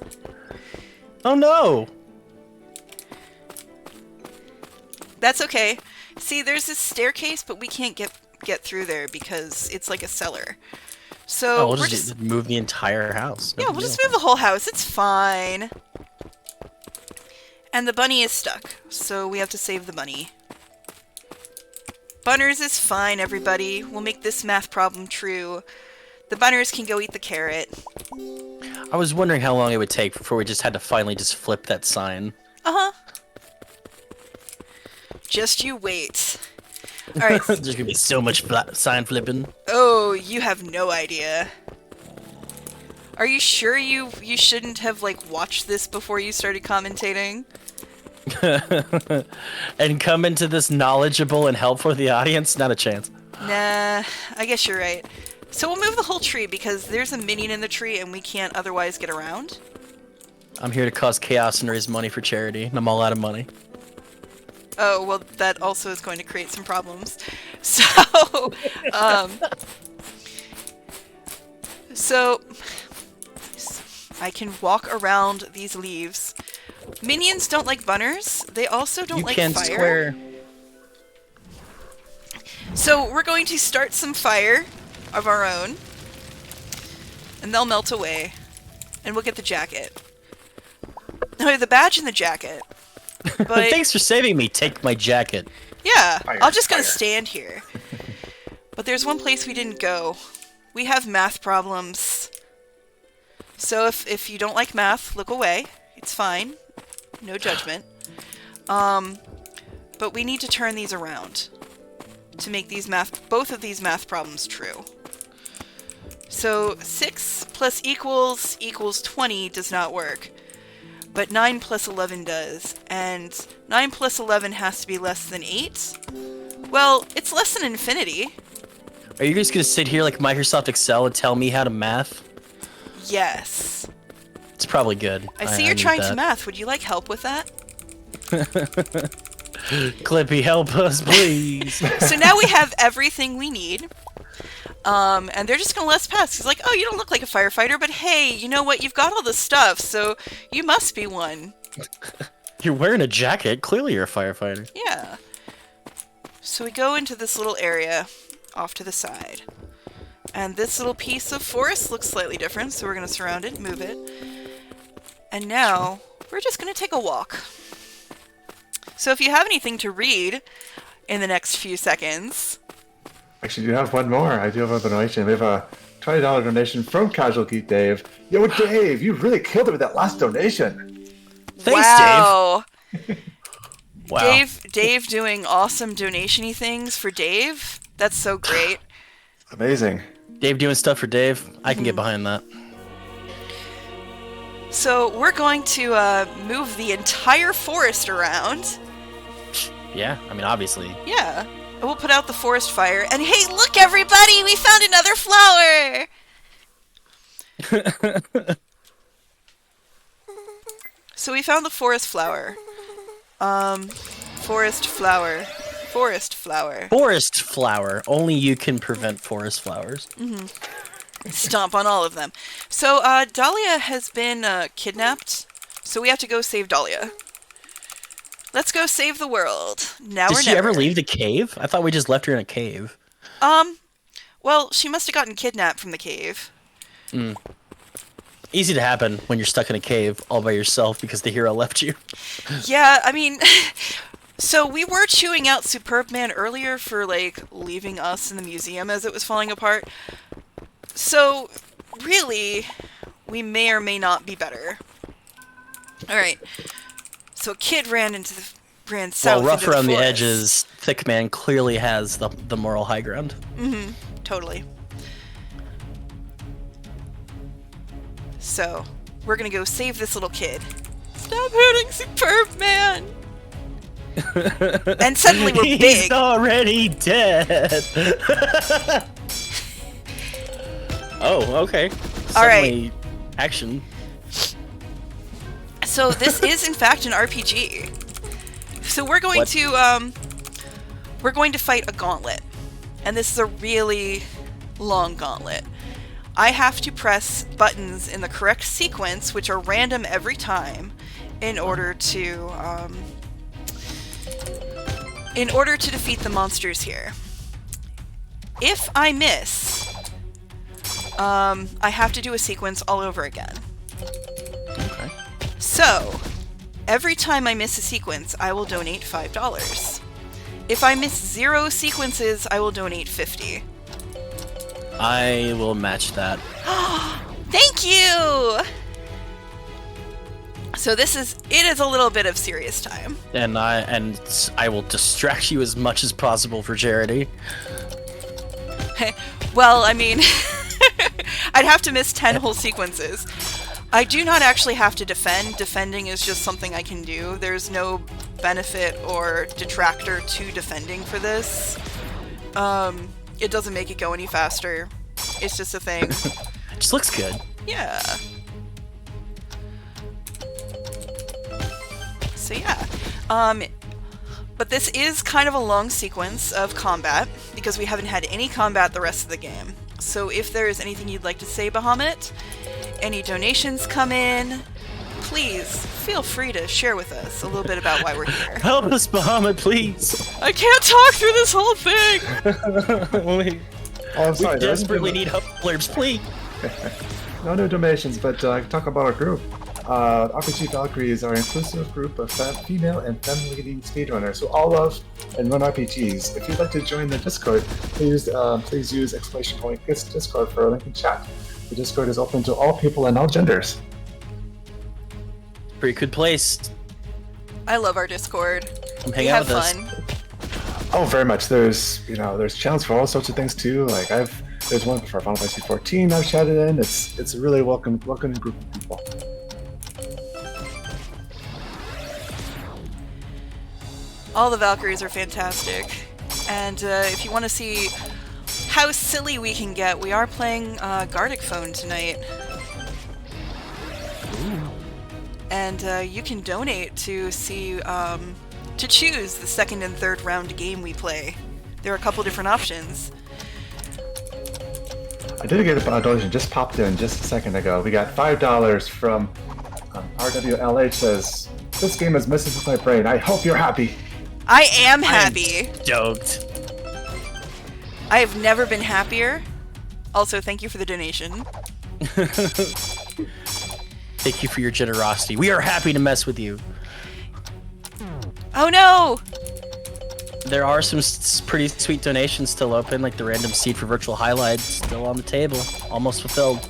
Oh no! That's okay. See, there's this staircase, but we can't get through there because it's like a cellar. So we'll we're just move the entire house. No yeah, big we'll just deal. move the whole house. It's fine. And the bunny is stuck, so we have to save the bunny. Bunners is fine, everybody. We'll make this math problem true. The Bunners can go eat the carrot. I was wondering how long it would take before we just had to finally just flip that sign. Uh-huh. Just you wait. Alright. There's gonna be so much sign flipping. Oh, you have no idea. Are you sure you shouldn't have, watched this before you started commentating? And come into this knowledgeable and helpful for the audience? Not a chance. Nah, I guess you're right. So we'll move the whole tree because there's a minion in the tree and we can't otherwise get around. I'm here to cause chaos and raise money for charity, and I'm all out of money. Oh, well, that also is going to create some problems. So, so I can walk around these leaves. Minions don't like Bunners. They also don't like fire. Square. So we're going to start some fire of our own, and they'll melt away, and we'll get the jacket. No, the badge and the jacket. But Thanks for saving me. Take my jacket. yeah, Fire, I'm just gonna fire. stand here. But there's one place we didn't go. We have math problems. So if you don't like math, look away. It's fine. No judgment. But we need to turn these around to make both of these math problems true. So 6 plus equals 20 does not work. But 9 plus 11 does. And 9 plus 11 has to be less than 8. Well, it's less than infinity. Are you just gonna sit here like Microsoft Excel and tell me how to math? Yes. It's probably good. I see you're trying to math. Would you like help with that? Clippy, help us, please. So now we have everything we need. And they're just gonna let us pass. He's like, oh, you don't look like a firefighter, but hey, you know what? You've got all the stuff, so you must be one. You're wearing a jacket. Clearly you're a firefighter. Yeah. So we go into this little area off to the side. And this little piece of forest looks slightly different, so we're going to surround it, move it. And now, we're just going to take a walk. So if you have anything to read in the next few seconds... Actually, you have one more. I do have a donation. We have a $20 donation from Casual Geek Dave. Yo, Dave, you really killed it with that last donation. Thanks, wow. Dave. Wow. Dave doing awesome donation-y things for Dave. That's so great. Amazing. Dave doing stuff for Dave. I can get behind that. So we're going to move the entire forest around. Yeah, I mean, obviously. Yeah. And we'll put out the forest fire. And hey, look everybody! We found another flower! So we found the forest flower. Forest flower. Forest flower. Forest flower. Only you can prevent forest flowers. Stomp on all of them. So, Dahlia has been kidnapped. So we have to go save Dahlia. Let's go save the world. Now Did or she never. ever leave the cave? I thought we just left her in a cave. Well, she must have gotten kidnapped from the cave. Easy to happen when you're stuck in a cave all by yourself because the hero left you. Yeah, I mean... So we were chewing out Superb Man earlier for, like, leaving us in the museum as it was falling apart. So, really, we may or may not be better. Alright. So a kid ran south Well, rough into around the forest. edges, Thick Man clearly has the moral high ground. Totally. So, we're gonna go save this little kid. Stop hurting Superb Man! And suddenly we're He's big. already dead. Oh, okay. All right. Suddenly, action. So this is in fact an RPG. So we're going What? to fight a gauntlet. And this is a really long gauntlet. I have to press buttons in the correct sequence, which are random every time, in order to defeat the monsters here. If I miss, I have to do a sequence all over again. Okay. So, every time I miss a sequence, I will donate $5. If I miss 0 sequences, I will donate $50. I will match that. Thank you! So it is a little bit of serious time. And I will distract you as much as possible for charity. Well, I mean, I'd have to miss 10 whole sequences. I do not actually have to defend. Defending is just something I can do. There's no benefit or detractor to defending for this. It doesn't make it go any faster. It's just a thing. It just looks good. Yeah. So yeah. But this is kind of a long sequence of combat, because we haven't had any combat the rest of the game. So if there is anything you'd like to say, Bahamut, any donations come in, please feel free to share with us a little bit about why we're here. Help us, Bahamut, please. I can't talk through this whole thing! we Oh, I'm sorry. there isn't desperately any- need help, blurbs, please. No new donations, but I can talk about our group. RPG Valkyries are an inclusive group of female and femme-leading speedrunners who all love and run RPGs. If you'd like to join the Discord, please use !Discord for a link in chat. The Discord is open to all people and all genders. Pretty good place. I love our Discord. Come We hang out have with us. fun. Oh, very much. There's channels for all sorts of things too. Like there's one for Final Fantasy 14 I've chatted in. It's a really welcoming group of people. All the Valkyries are fantastic. And if you want to see how silly we can get, we are playing Gardic Phone tonight. And you can donate to see, to choose the second and third round game we play. There are a couple different options. I did get a donation just popped in just a second ago. We got $5 from RWLH says, "This game is messing with my brain. I hope you're happy." I am happy. Stoked. I have never been happier. Also, thank you for the donation. Thank you for your generosity. We are happy to mess with you. Oh no! There are some pretty sweet donations still open, like the random seed for virtual highlights still on the table, almost fulfilled.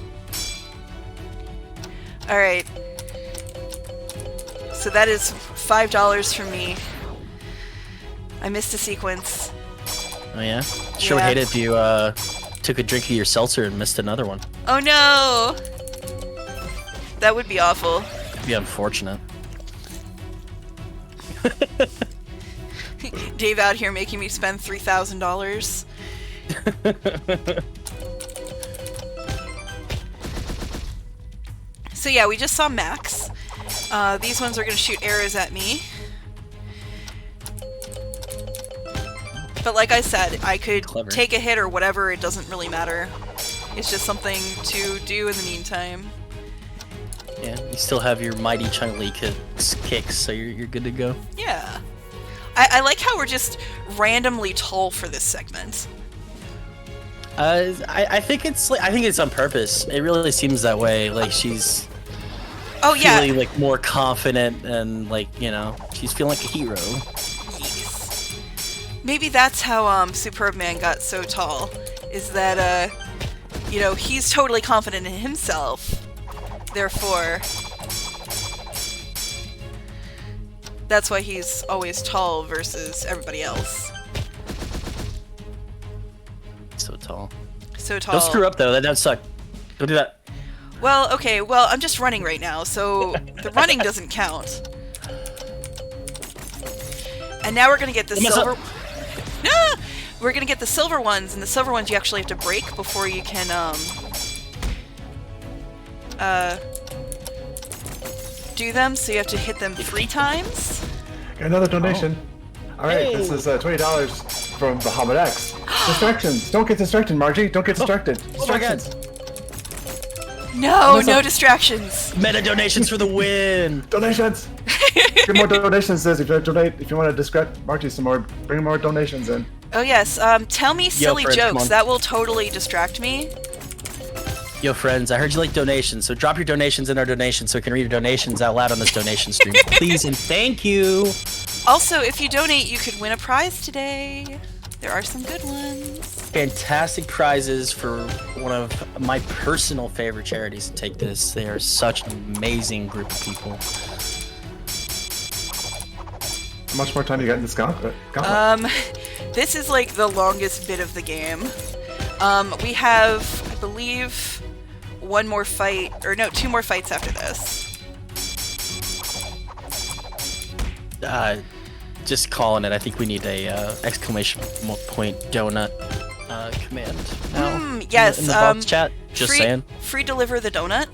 All right. So that is $5 from me. I missed a sequence. Oh yeah? Sure would Yeah. hate it if you took a drink of your seltzer and missed another one. Oh no! That would be awful. It'd be unfortunate. Dave out here making me spend $3,000. So yeah, we just saw Max. These ones are going to shoot arrows at me. But like I said, I could Clever. take a hit or whatever, it doesn't really matter. It's just something to do in the meantime. Yeah, you still have your mighty chun-li kicks, so you're good to go. Yeah. I like how we're just randomly tall for this segment. I think it's on purpose. It really seems that way. Like she's Oh yeah. feeling like more confident and like, you know, she's feeling like a hero. Yes. Maybe that's how Superb Man got so tall. Is that you know, he's totally confident in himself. Therefore, that's why he's always tall versus everybody else. So tall. So tall. Don't screw up though. That does suck. Don't do that. Well, okay, well, I'm just running right now, so the running doesn't count. And now we're gonna get the Don't mess silver. up. No! We're gonna get the silver ones, and the silver ones you actually have to break before you can, do them, so you have to hit them 3 times. Got another donation. All right, this Hey. is $20 from Bahamut X. Distractions. Don't get distracted, Margie. Don't get distracted. Oh my God. Distractions. No, What's no up? distractions. Meta donations for the win. Donations. Get more donations, Liz. If you donate, if you want to distract Margie some more, bring more donations in. Oh yes, tell me silly Fred, come jokes. on. That will totally distract me. Yo, friends, I heard you like donations, so drop your donations in our donations so we can read your donations out loud on this donation stream. Please and thank you. Also, if you donate, you could win a prize today. There are some good ones. Fantastic prizes for one of my personal favorite charities to take this. They are such an amazing group of people. How much more time you got in this gauntlet? This is like the longest bit of the game. We have, I believe, one more fight, or no, 2 more fights after this. Just calling it. I think we need a exclamation point donut command now. Yes, in the box chat. Just free, saying. Free deliver the donut.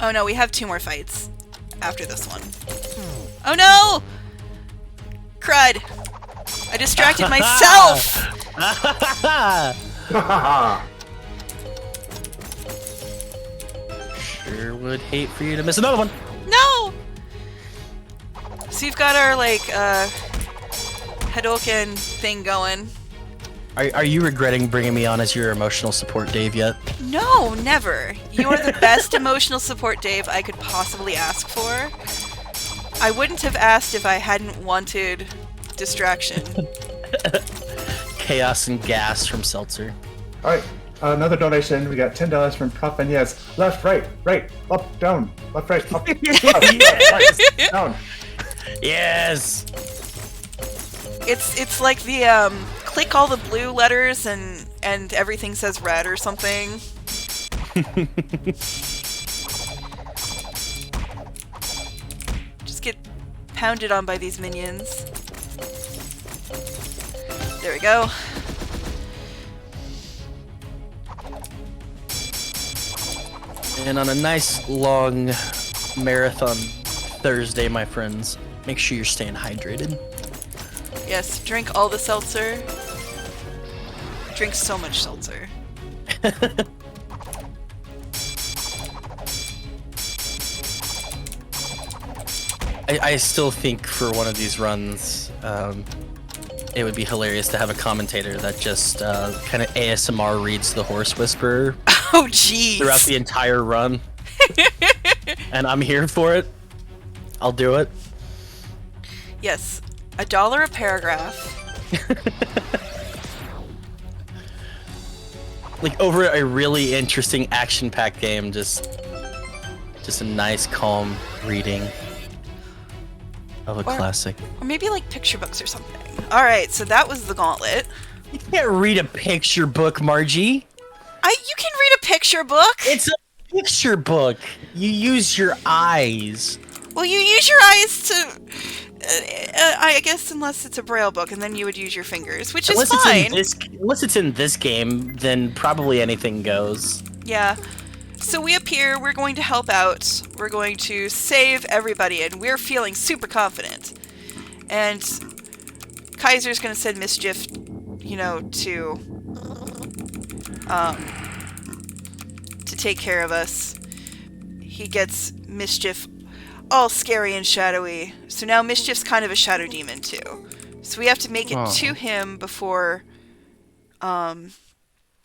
Oh no, we have 2 more fights after this one. Oh no! Crud! I distracted myself! Sure would hate for you to miss another one. No! So you've got our, like, Hadouken thing going. Are you regretting bringing me on as your emotional support, Dave, yet? No, never. You are the best emotional support, Dave, I could possibly ask for. I wouldn't have asked if I hadn't wanted distraction. Chaos and gas from Seltzer. All right, another donation. We got $10 from Prof. And yes, left, right, up, down, left, right, up, left, right, down. Yes! It's like the click all the blue letters and everything says red or something. Just get pounded on by these minions. There we go. And on a nice long marathon Thursday, my friends, make sure you're staying hydrated. Yes, drink all the seltzer. Drink so much seltzer. I still think for one of these runs, it would be hilarious to have a commentator that just kind of ASMR reads the Horse Whisperer Oh, jeez. throughout the entire run. And I'm here for it. I'll do it. Yes, $1 a paragraph. Like over a really interesting action-packed game, just a nice, calm reading of a classic. Or maybe like picture books or something. All right, so that was the Gauntlet. You can't read a picture book, Margie. You can read a picture book. It's a picture book. You use your eyes. Well, you use your eyes to. I guess unless it's a braille book, and then you would use your fingers, which is fine. Unless it's in this game, then probably anything goes. Yeah. So we appear, we're going to help out, we're going to save everybody, and we're feeling super confident. And Kaiser's going to send Mischief, you know, to take care of us. He gets Mischief all scary and shadowy. So now Mischief's kind of a shadow demon too. So we have to make it to him before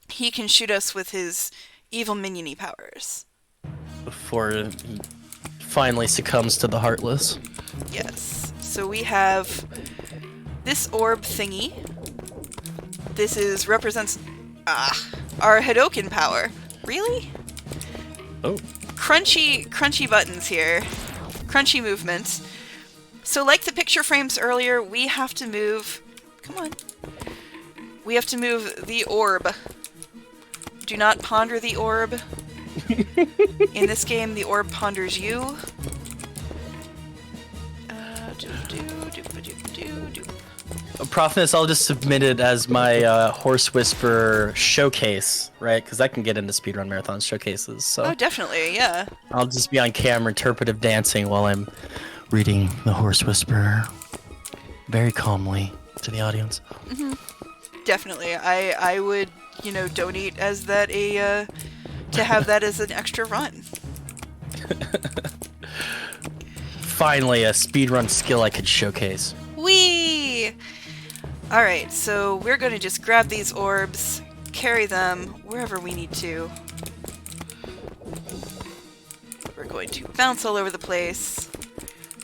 he can shoot us with his evil minion-y powers. Before he finally succumbs to the Heartless. Yes. So we have this orb thingy. This represents our Hadoken power. Really? Oh. Crunchy buttons here. Crunchy movements. So like the picture frames earlier, we have to move... Come on. We have to move the orb. Do not ponder the orb. In this game, the orb ponders you. Prophetess, I'll just submit it as my Horse Whisperer showcase, right? Because I can get into Speedrun Marathon showcases, so... Oh, definitely, yeah. I'll just be on camera interpretive dancing while I'm reading the Horse Whisperer very calmly to the audience. Mm-hmm. Definitely. I would, you know, donate as that to have that as an extra run. Finally, a speedrun skill I could showcase. Whee! Alright, so we're going to just grab these orbs, carry them wherever we need to. We're going to bounce all over the place,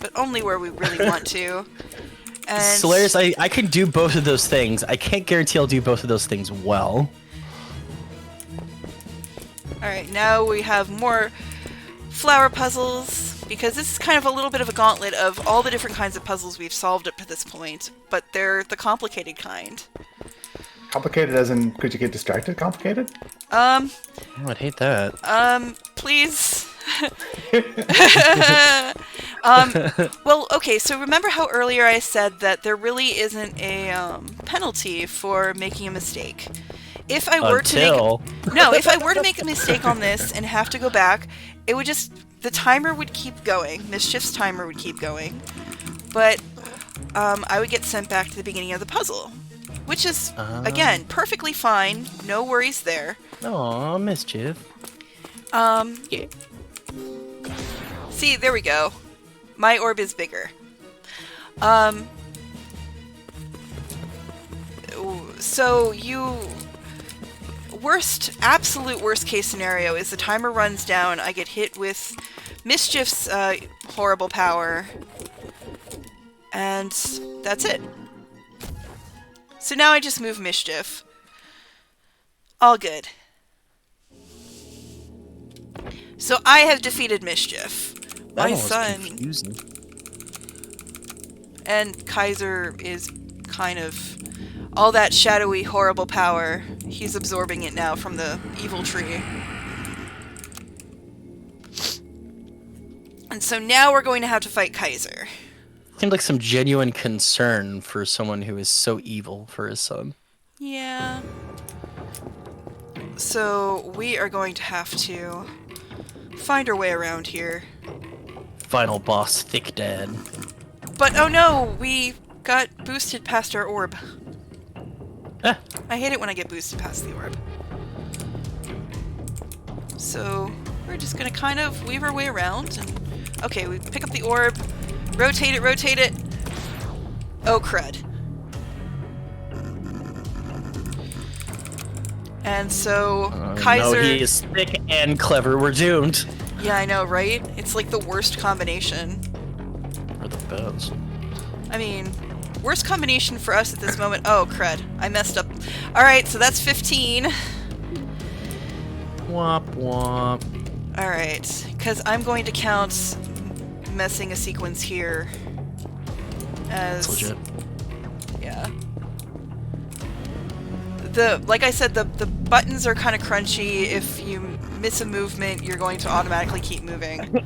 but only where we really want to. And Solaris, I can do both of those things. I can't guarantee I'll do both of those things well. Alright, now we have more flower puzzles, because this is kind of a little bit of a gauntlet of all the different kinds of puzzles we've solved up to this point, but they're the complicated kind. Complicated as in, could you get distracted? Complicated? Oh, I'd hate that. Please. Well, okay, so remember how earlier I said that there really isn't a penalty for making a mistake. If I were if I were to make a mistake on this and have to go back, it would just, the timer would keep going. Mischief's timer would keep going. But I would get sent back to the beginning of the puzzle, which is, again, perfectly fine. No worries there. Aw, Mischief. Yeah. See, there we go. My orb is bigger. So absolute worst case scenario is the timer runs down, I get hit with Mischief's horrible power, and that's it. So now I just move Mischief. All good. So I have defeated Mischief. My son. Confusing. And Kaiser is kind of all that shadowy, horrible power. He's absorbing it now from the evil tree. And so now we're going to have to fight Kaiser. Seemed like some genuine concern for someone who is so evil for his son. Yeah. So we are going to have to find our way around here. Final boss, Thick Dad. But oh no, we got boosted past our orb. Ah. I hate it when I get boosted past the orb. So we're just gonna kind of weave our way around and okay, we pick up the orb, rotate it. Oh crud. And so No, Kaiser. he is thick and clever. We're doomed. Yeah, I know, right? It's like the worst combination. Or the best. I mean, worst combination for us at this moment. Oh, crud. I messed up. Alright, so that's 15. Womp womp. Alright, because I'm going to count messing a sequence here as... That's legit. Yeah. Like I said, the buttons are kind of crunchy. If you miss a movement, you're going to automatically keep moving.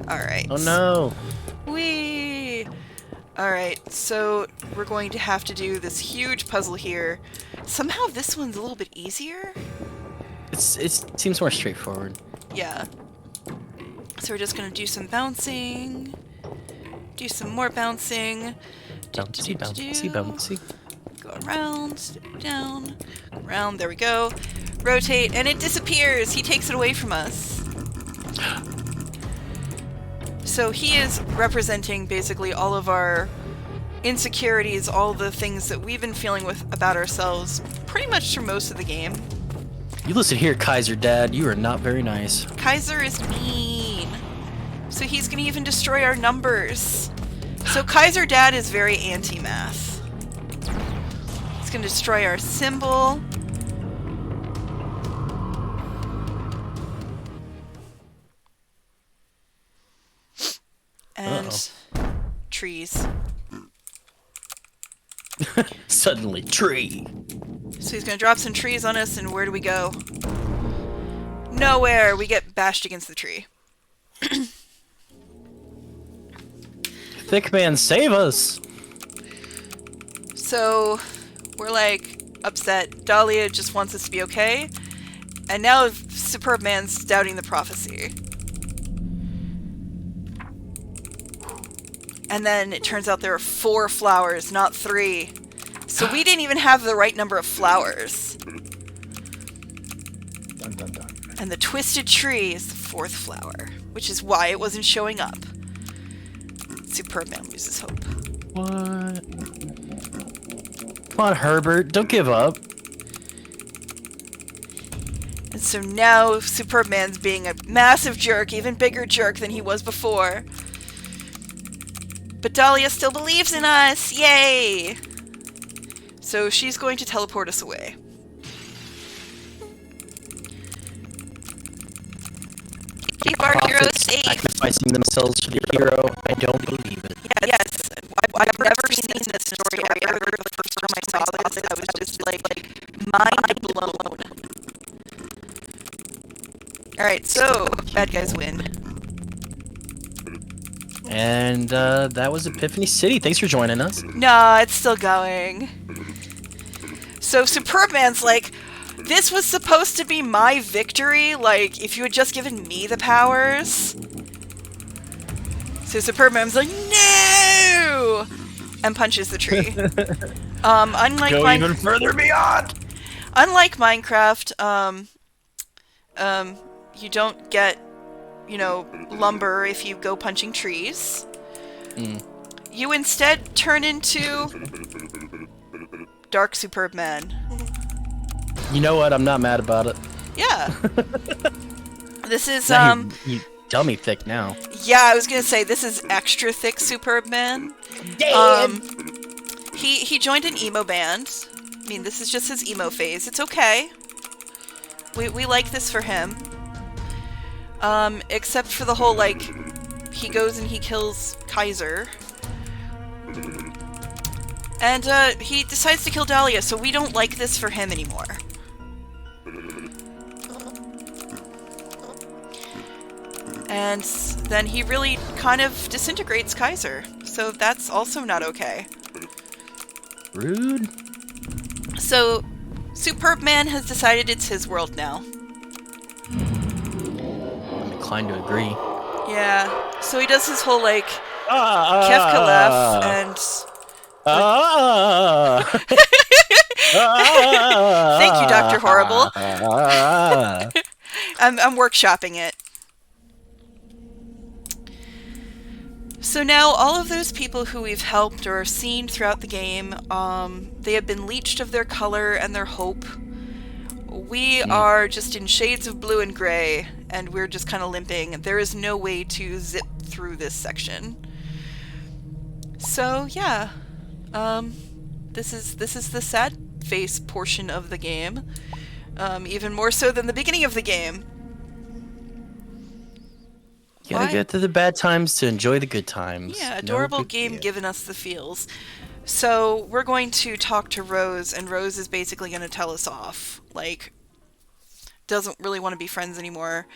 Alright. Oh no. Whee! Alright, so we're going to have to do this huge puzzle here. Somehow this one's a little bit easier? It seems more straightforward. Yeah. So we're just gonna do some bouncing. Do some more bouncing. Bouncy, bouncy, bouncy. Go around, down, around, there we go. Rotate, and it disappears! He takes it away from us. So he is representing basically all of our insecurities, all the things that we've been feeling about ourselves pretty much through most of the game. You listen here, Kaiser Dad. You are not very nice. Kaiser is mean. So he's gonna even destroy our numbers. So Kaiser Dad is very anti-math. He's gonna destroy our symbol. And trees. Suddenly, tree. So he's gonna drop some trees on us, and where do we go? Nowhere! We get bashed against the tree. Thick man, save us! So, we're like, upset. Dahlia just wants us to be okay. And now Superb Man's doubting the prophecy. And then it turns out there are 4 flowers, not 3. So we didn't even have the right number of flowers. Dun, dun, dun. And the twisted tree is the 4th flower, which is why it wasn't showing up. Superb Man loses hope. What? Come on, Herbert, don't give up. And so now Superb Man's being a massive jerk, even bigger jerk than he was before. But Dahlia still believes in us! Yay! So she's going to teleport us away. Keep our heroes safe! Sacrificing themselves for the hero, I don't believe it. Yes, I've never seen this story ever. The first time I saw this, I was just like mind blown. Alright, so, bad guys win. And that was Epiphany City. Thanks for joining us. No, it's still going. So Superb Man's like, this was supposed to be my victory, like, if you had just given me the powers. So Superb Man's like, no! And punches the tree. Unlike Go even further beyond! Unlike Minecraft, you don't get, you know, lumber if you go punching trees. You instead turn into Dark Superb Man. You know what? I'm not mad about it. Yeah. This is, You dummy thick now. yeah, I was gonna say, this is extra thick Superb Man. He joined an emo band. I mean, this is just his emo phase. It's okay. We like this for him. Except for the whole, like, he goes and he kills Kaiser. And, he decides to kill Dahlia, so we don't like this for him anymore. And then he really kind of disintegrates Kaiser, so that's also not okay. Rude. So, Superb Man has decided it's his world now. I'm inclined to agree. Yeah, so he does his whole, like, Kefkalef, and... Thank you, Dr. Horrible. I'm workshopping it. So now all of those people who we've helped or seen throughout the game, they have been leached of their color and their hope. We are just in shades of blue and gray, and we're just kind of limping. There is no way to zip through this section. So yeah, this is the sad face portion of the game, even more so than the beginning of the game. You gotta get to the bad times to enjoy the good times. Yeah, adorable game giving us the feels. So we're going to talk to Rose, and Rose is basically going to tell us off. Like, doesn't really want to be friends anymore.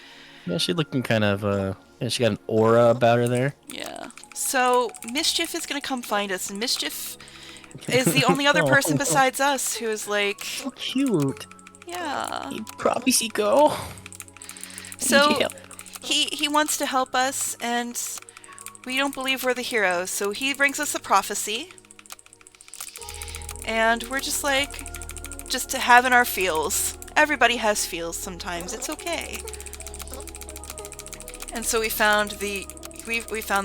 Yeah, she's looking kind of, yeah, she got an aura about her there. Yeah. So Mischief is going to come find us, and Mischief is the only other person besides us who is like... So cute. Yeah. Hey, Prophecy-Go. So he wants to help us, and we don't believe we're the heroes, so he brings us a prophecy. And we're just like, just having our feels. Everybody has feels sometimes. It's okay. And so we found the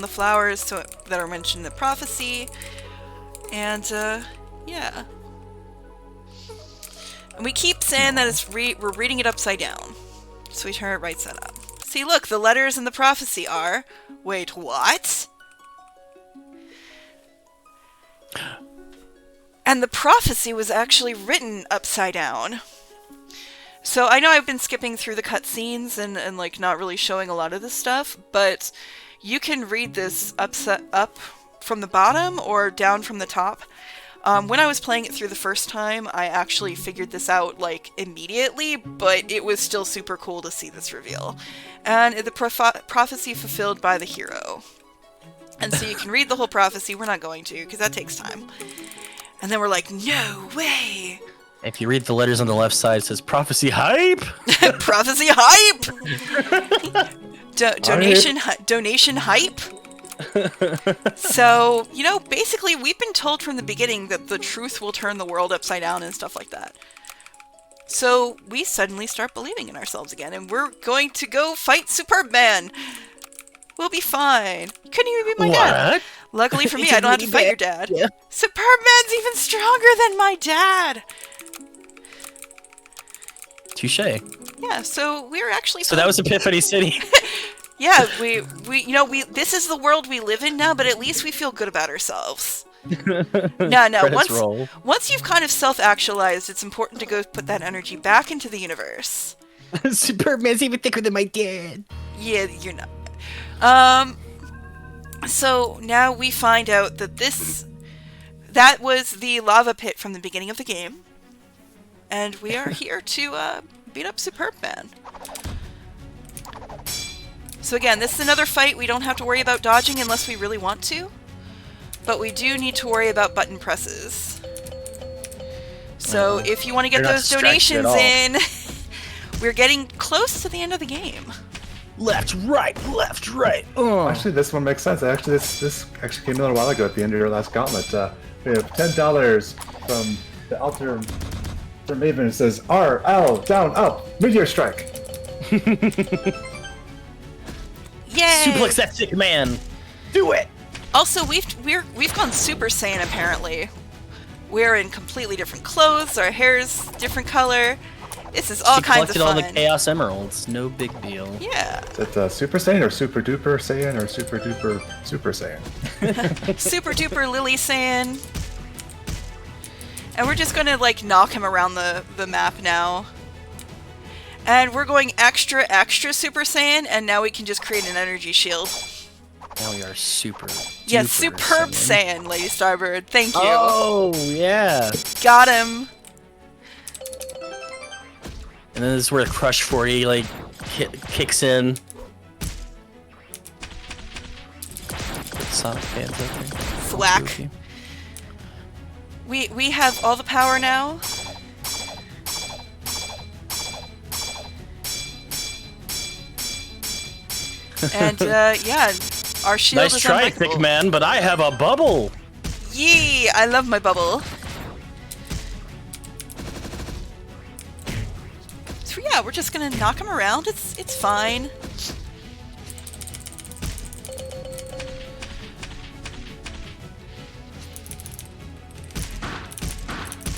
flowers that are mentioned in the prophecy, and yeah. And we keep saying that we're reading it upside down, so we turn it right side up. See, look, the letters in the prophecy are. Wait, what? And the prophecy was actually written upside down. So I know I've been skipping through the cutscenes and like not really showing a lot of this stuff, but you can read this up from the bottom or down from the top. When I was playing it through the first time, I actually figured this out like immediately, but it was still super cool to see this reveal. And the prophecy fulfilled by the hero. And so you can read the whole prophecy. We're not going to, because that takes time. And then we're like, no way! If you read the letters on the left side, it says prophecy hype. Prophecy hype. Donation hype. So, you know, basically we've been told from the beginning that the truth will turn the world upside down and stuff like that. So we suddenly start believing in ourselves again, and we're going to go fight Superman. We'll be fine. You couldn't even be my dad. Luckily for me, I don't have to fight your dad. Yeah. Superman's even stronger than my dad. Touche. Yeah, so we're actually... So that was Epiphany City. Yeah, we this is the world we live in now, but at least we feel good about ourselves. No, once you've kind of self-actualized, it's important to go put that energy back into the universe. Superman's even thicker than my dad. Yeah, you're not. So now we find out that that was the lava pit from the beginning of the game. And we are here to beat up Superman. So again, this is another fight we don't have to worry about dodging unless we really want to. But we do need to worry about button presses. So if you want to get those donations in, we're getting close to the end of the game. Left, right, left, right. Actually, this one makes sense. Actually, this actually came a little while ago at the end of your last gauntlet. We have $10 from the altar from Maven. It says R, L, down, up, meteor strike. Yay! Suplex that sick man. Do it. Also, we've gone Super Saiyan apparently. We're in completely different clothes. Our hair's different color. This is all kinds of fun. She collected all the Chaos Emeralds. No big deal. Yeah. Is it Super Saiyan or Super Duper Saiyan or Super Duper Super Saiyan? Super Duper Lily Saiyan. And we're just gonna like knock him around the map now. And we're going extra Super Saiyan, and now we can just create an energy shield. Now we are super. Yeah, superb Saiyan, Lady Starbird. Thank you. Oh, yeah. Got him. And then this is where the Crush 40 like kicks in. Sonic fans, okay. Thwack. We have all the power now. And yeah, our shield is nice try, unbreakable. thick man, but I have a bubble. Yee! I love my bubble. So yeah, we're just gonna knock him around. It's fine.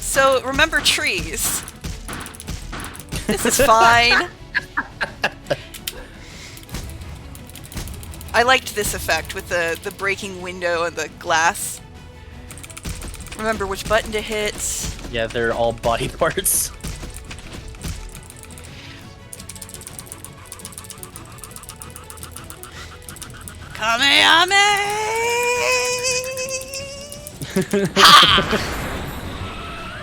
So remember trees. This is fine. I liked this effect with the breaking window and the glass. Remember which button to hit. Yeah, they're all body parts. Kamehameha! Ha!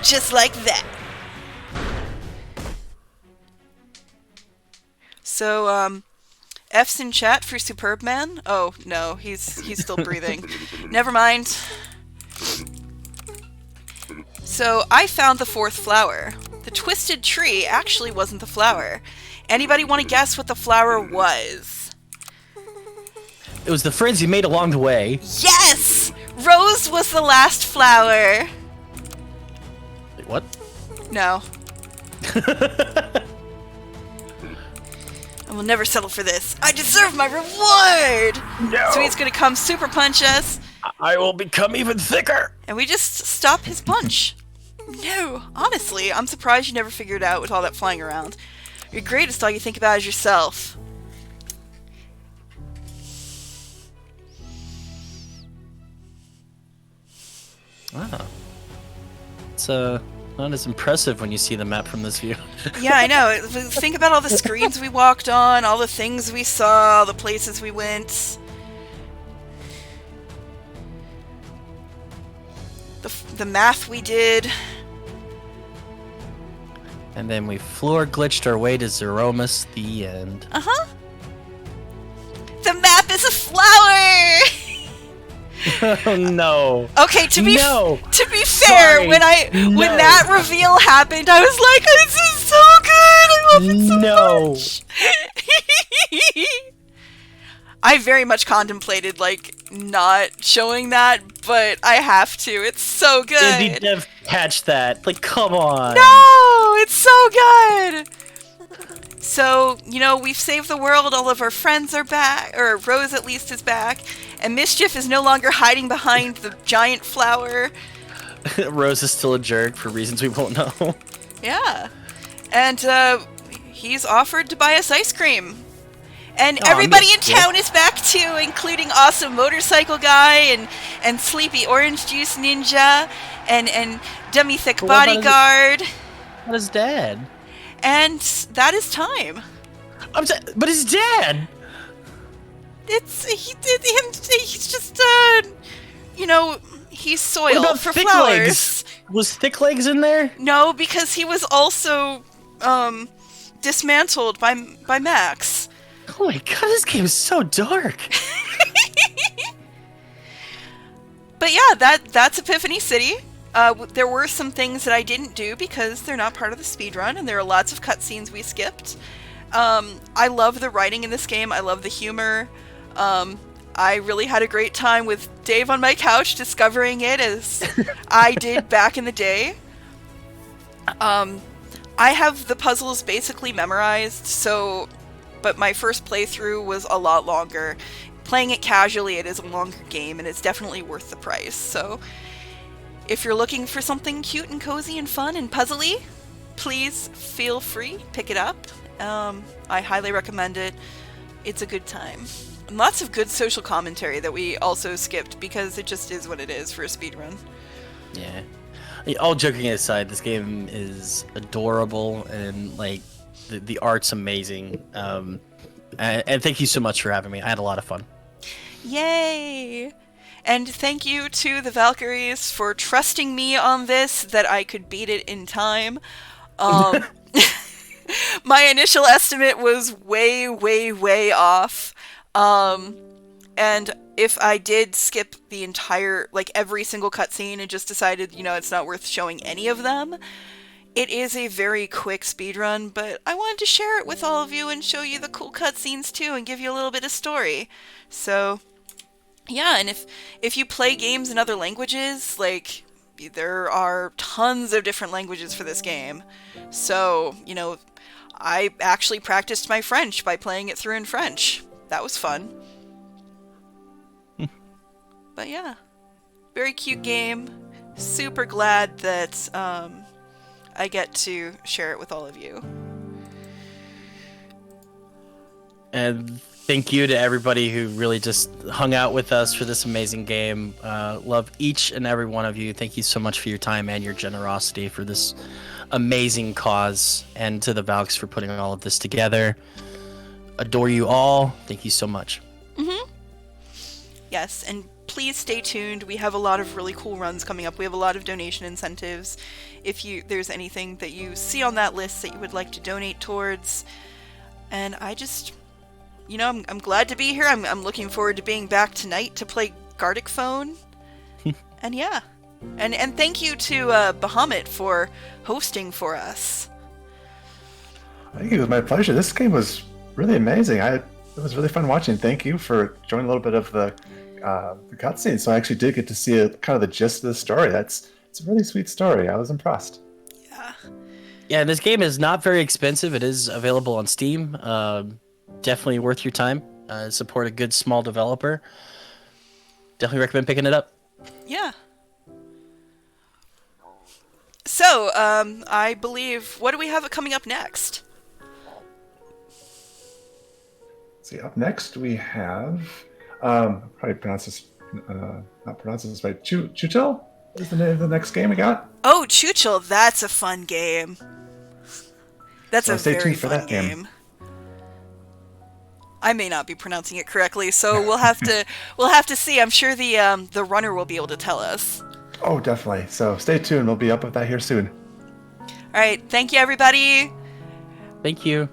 Just like that. So, F's in chat for Superb Man? Oh, no, he's still breathing. Never mind. So, I found the fourth flower. The twisted tree actually wasn't the flower. Anybody want to guess what the flower was? It was the friends you made along the way. Yes! Rose was the last flower. Wait, what? No. I will never settle for this. I deserve my reward! No. So he's gonna come super punch us. I will become even thicker. And we just stop his punch. No, honestly, I'm surprised you never figured it out with all that flying around. You're greatest, all you think about is yourself. Wow. It's not as impressive when you see the map from this view. Yeah, I know. Think about all the screens we walked on, all the things we saw, all the places we went. The math we did. And then we floor glitched our way to Zeromus, the end. Uh-huh. The map is a flower! Oh no. Okay, to be No. to be fair, Sorry. when No. that reveal happened, I was like, "This is so good! I love it so No. much." I very much contemplated like not showing that, but I have to. It's so good. Indie dev catch that. Like, come on. No, it's so good. So, you know, we've saved the world, all of our friends are back, or Rose at least is back, and Mischief is no longer hiding behind the giant flower. Rose is still a jerk for reasons we won't know. Yeah. And he's offered to buy us ice cream. And Aw, everybody in Mischief. town is back too, including awesome motorcycle guy and sleepy orange juice ninja and dummy thick But what about bodyguard. What is dad? And that is time. But his dad! He's just you know, he's What soil about for Thick flowers. Legs? Was Thick Legs in there? No, because he was also dismantled by Max. Oh my god, this game is so dark. But yeah, that's Epiphany City. There were some things that I didn't do because they're not part of the speedrun, and there are lots of cutscenes we skipped. I love the writing in this game. I love the humor. I really had a great time with Dave on my couch discovering it as I did back in the day. I have the puzzles basically memorized, but my first playthrough was a lot longer. Playing it casually, it is a longer game, and it's definitely worth the price. So, if you're looking for something cute and cozy and fun and puzzly, please feel free, pick it up. I highly recommend it. It's a good time. And lots of good social commentary that we also skipped because it just is what it is for a speedrun. Yeah. All joking aside, this game is adorable and like the art's amazing. And thank you so much for having me. I had a lot of fun. Yay! And thank you to the Valkyries for trusting me on this, that I could beat it in time. My initial estimate was way, way, way off. And if I did skip the entire, like every single cutscene and just decided, you know, it's not worth showing any of them, it is a very quick speedrun, but I wanted to share it with all of you and show you the cool cutscenes too and give you a little bit of story. So, yeah, and if you play games in other languages, like, there are tons of different languages for this game. So, you know, I actually practiced my French by playing it through in French. That was fun. But yeah, very cute game, super glad that I get to share it with all of you. And thank you to everybody who really just hung out with us for this amazing game. Love each and every one of you. Thank you so much for your time and your generosity for this amazing cause, and to the Valks for putting all of this together. Adore you all. Thank you so much. Yes, and please stay tuned. We have a lot of really cool runs coming up. We have a lot of donation incentives. If there's anything that you see on that list that you would like to donate towards. And I just, I'm glad to be here. I'm looking forward to being back tonight to play Gartic Phone. And yeah. And thank you to Bahamut for hosting for us. I think it was my pleasure. This game was really amazing. It was really fun watching. Thank you for showing a little bit of the cutscene. So I actually did get to see kind of the gist of the story. It's a really sweet story. I was impressed. Yeah, this game is not very expensive. It is available on Steam. Definitely worth your time. Support a good small developer. Definitely recommend picking it up. Yeah. So, I believe, what do we have coming up next? See, up next we have, probably pronounce this, not pronounce this right, Chuchel is the name of the next game we got. Oh, Chuchel, that's a fun game. That's So a stay very tuned for fun that game. I may not be pronouncing it correctly, so we'll have to see. I'm sure the runner will be able to tell us. Oh, definitely. So stay tuned. We'll be up with that here soon. All right, thank you, everybody. Thank you.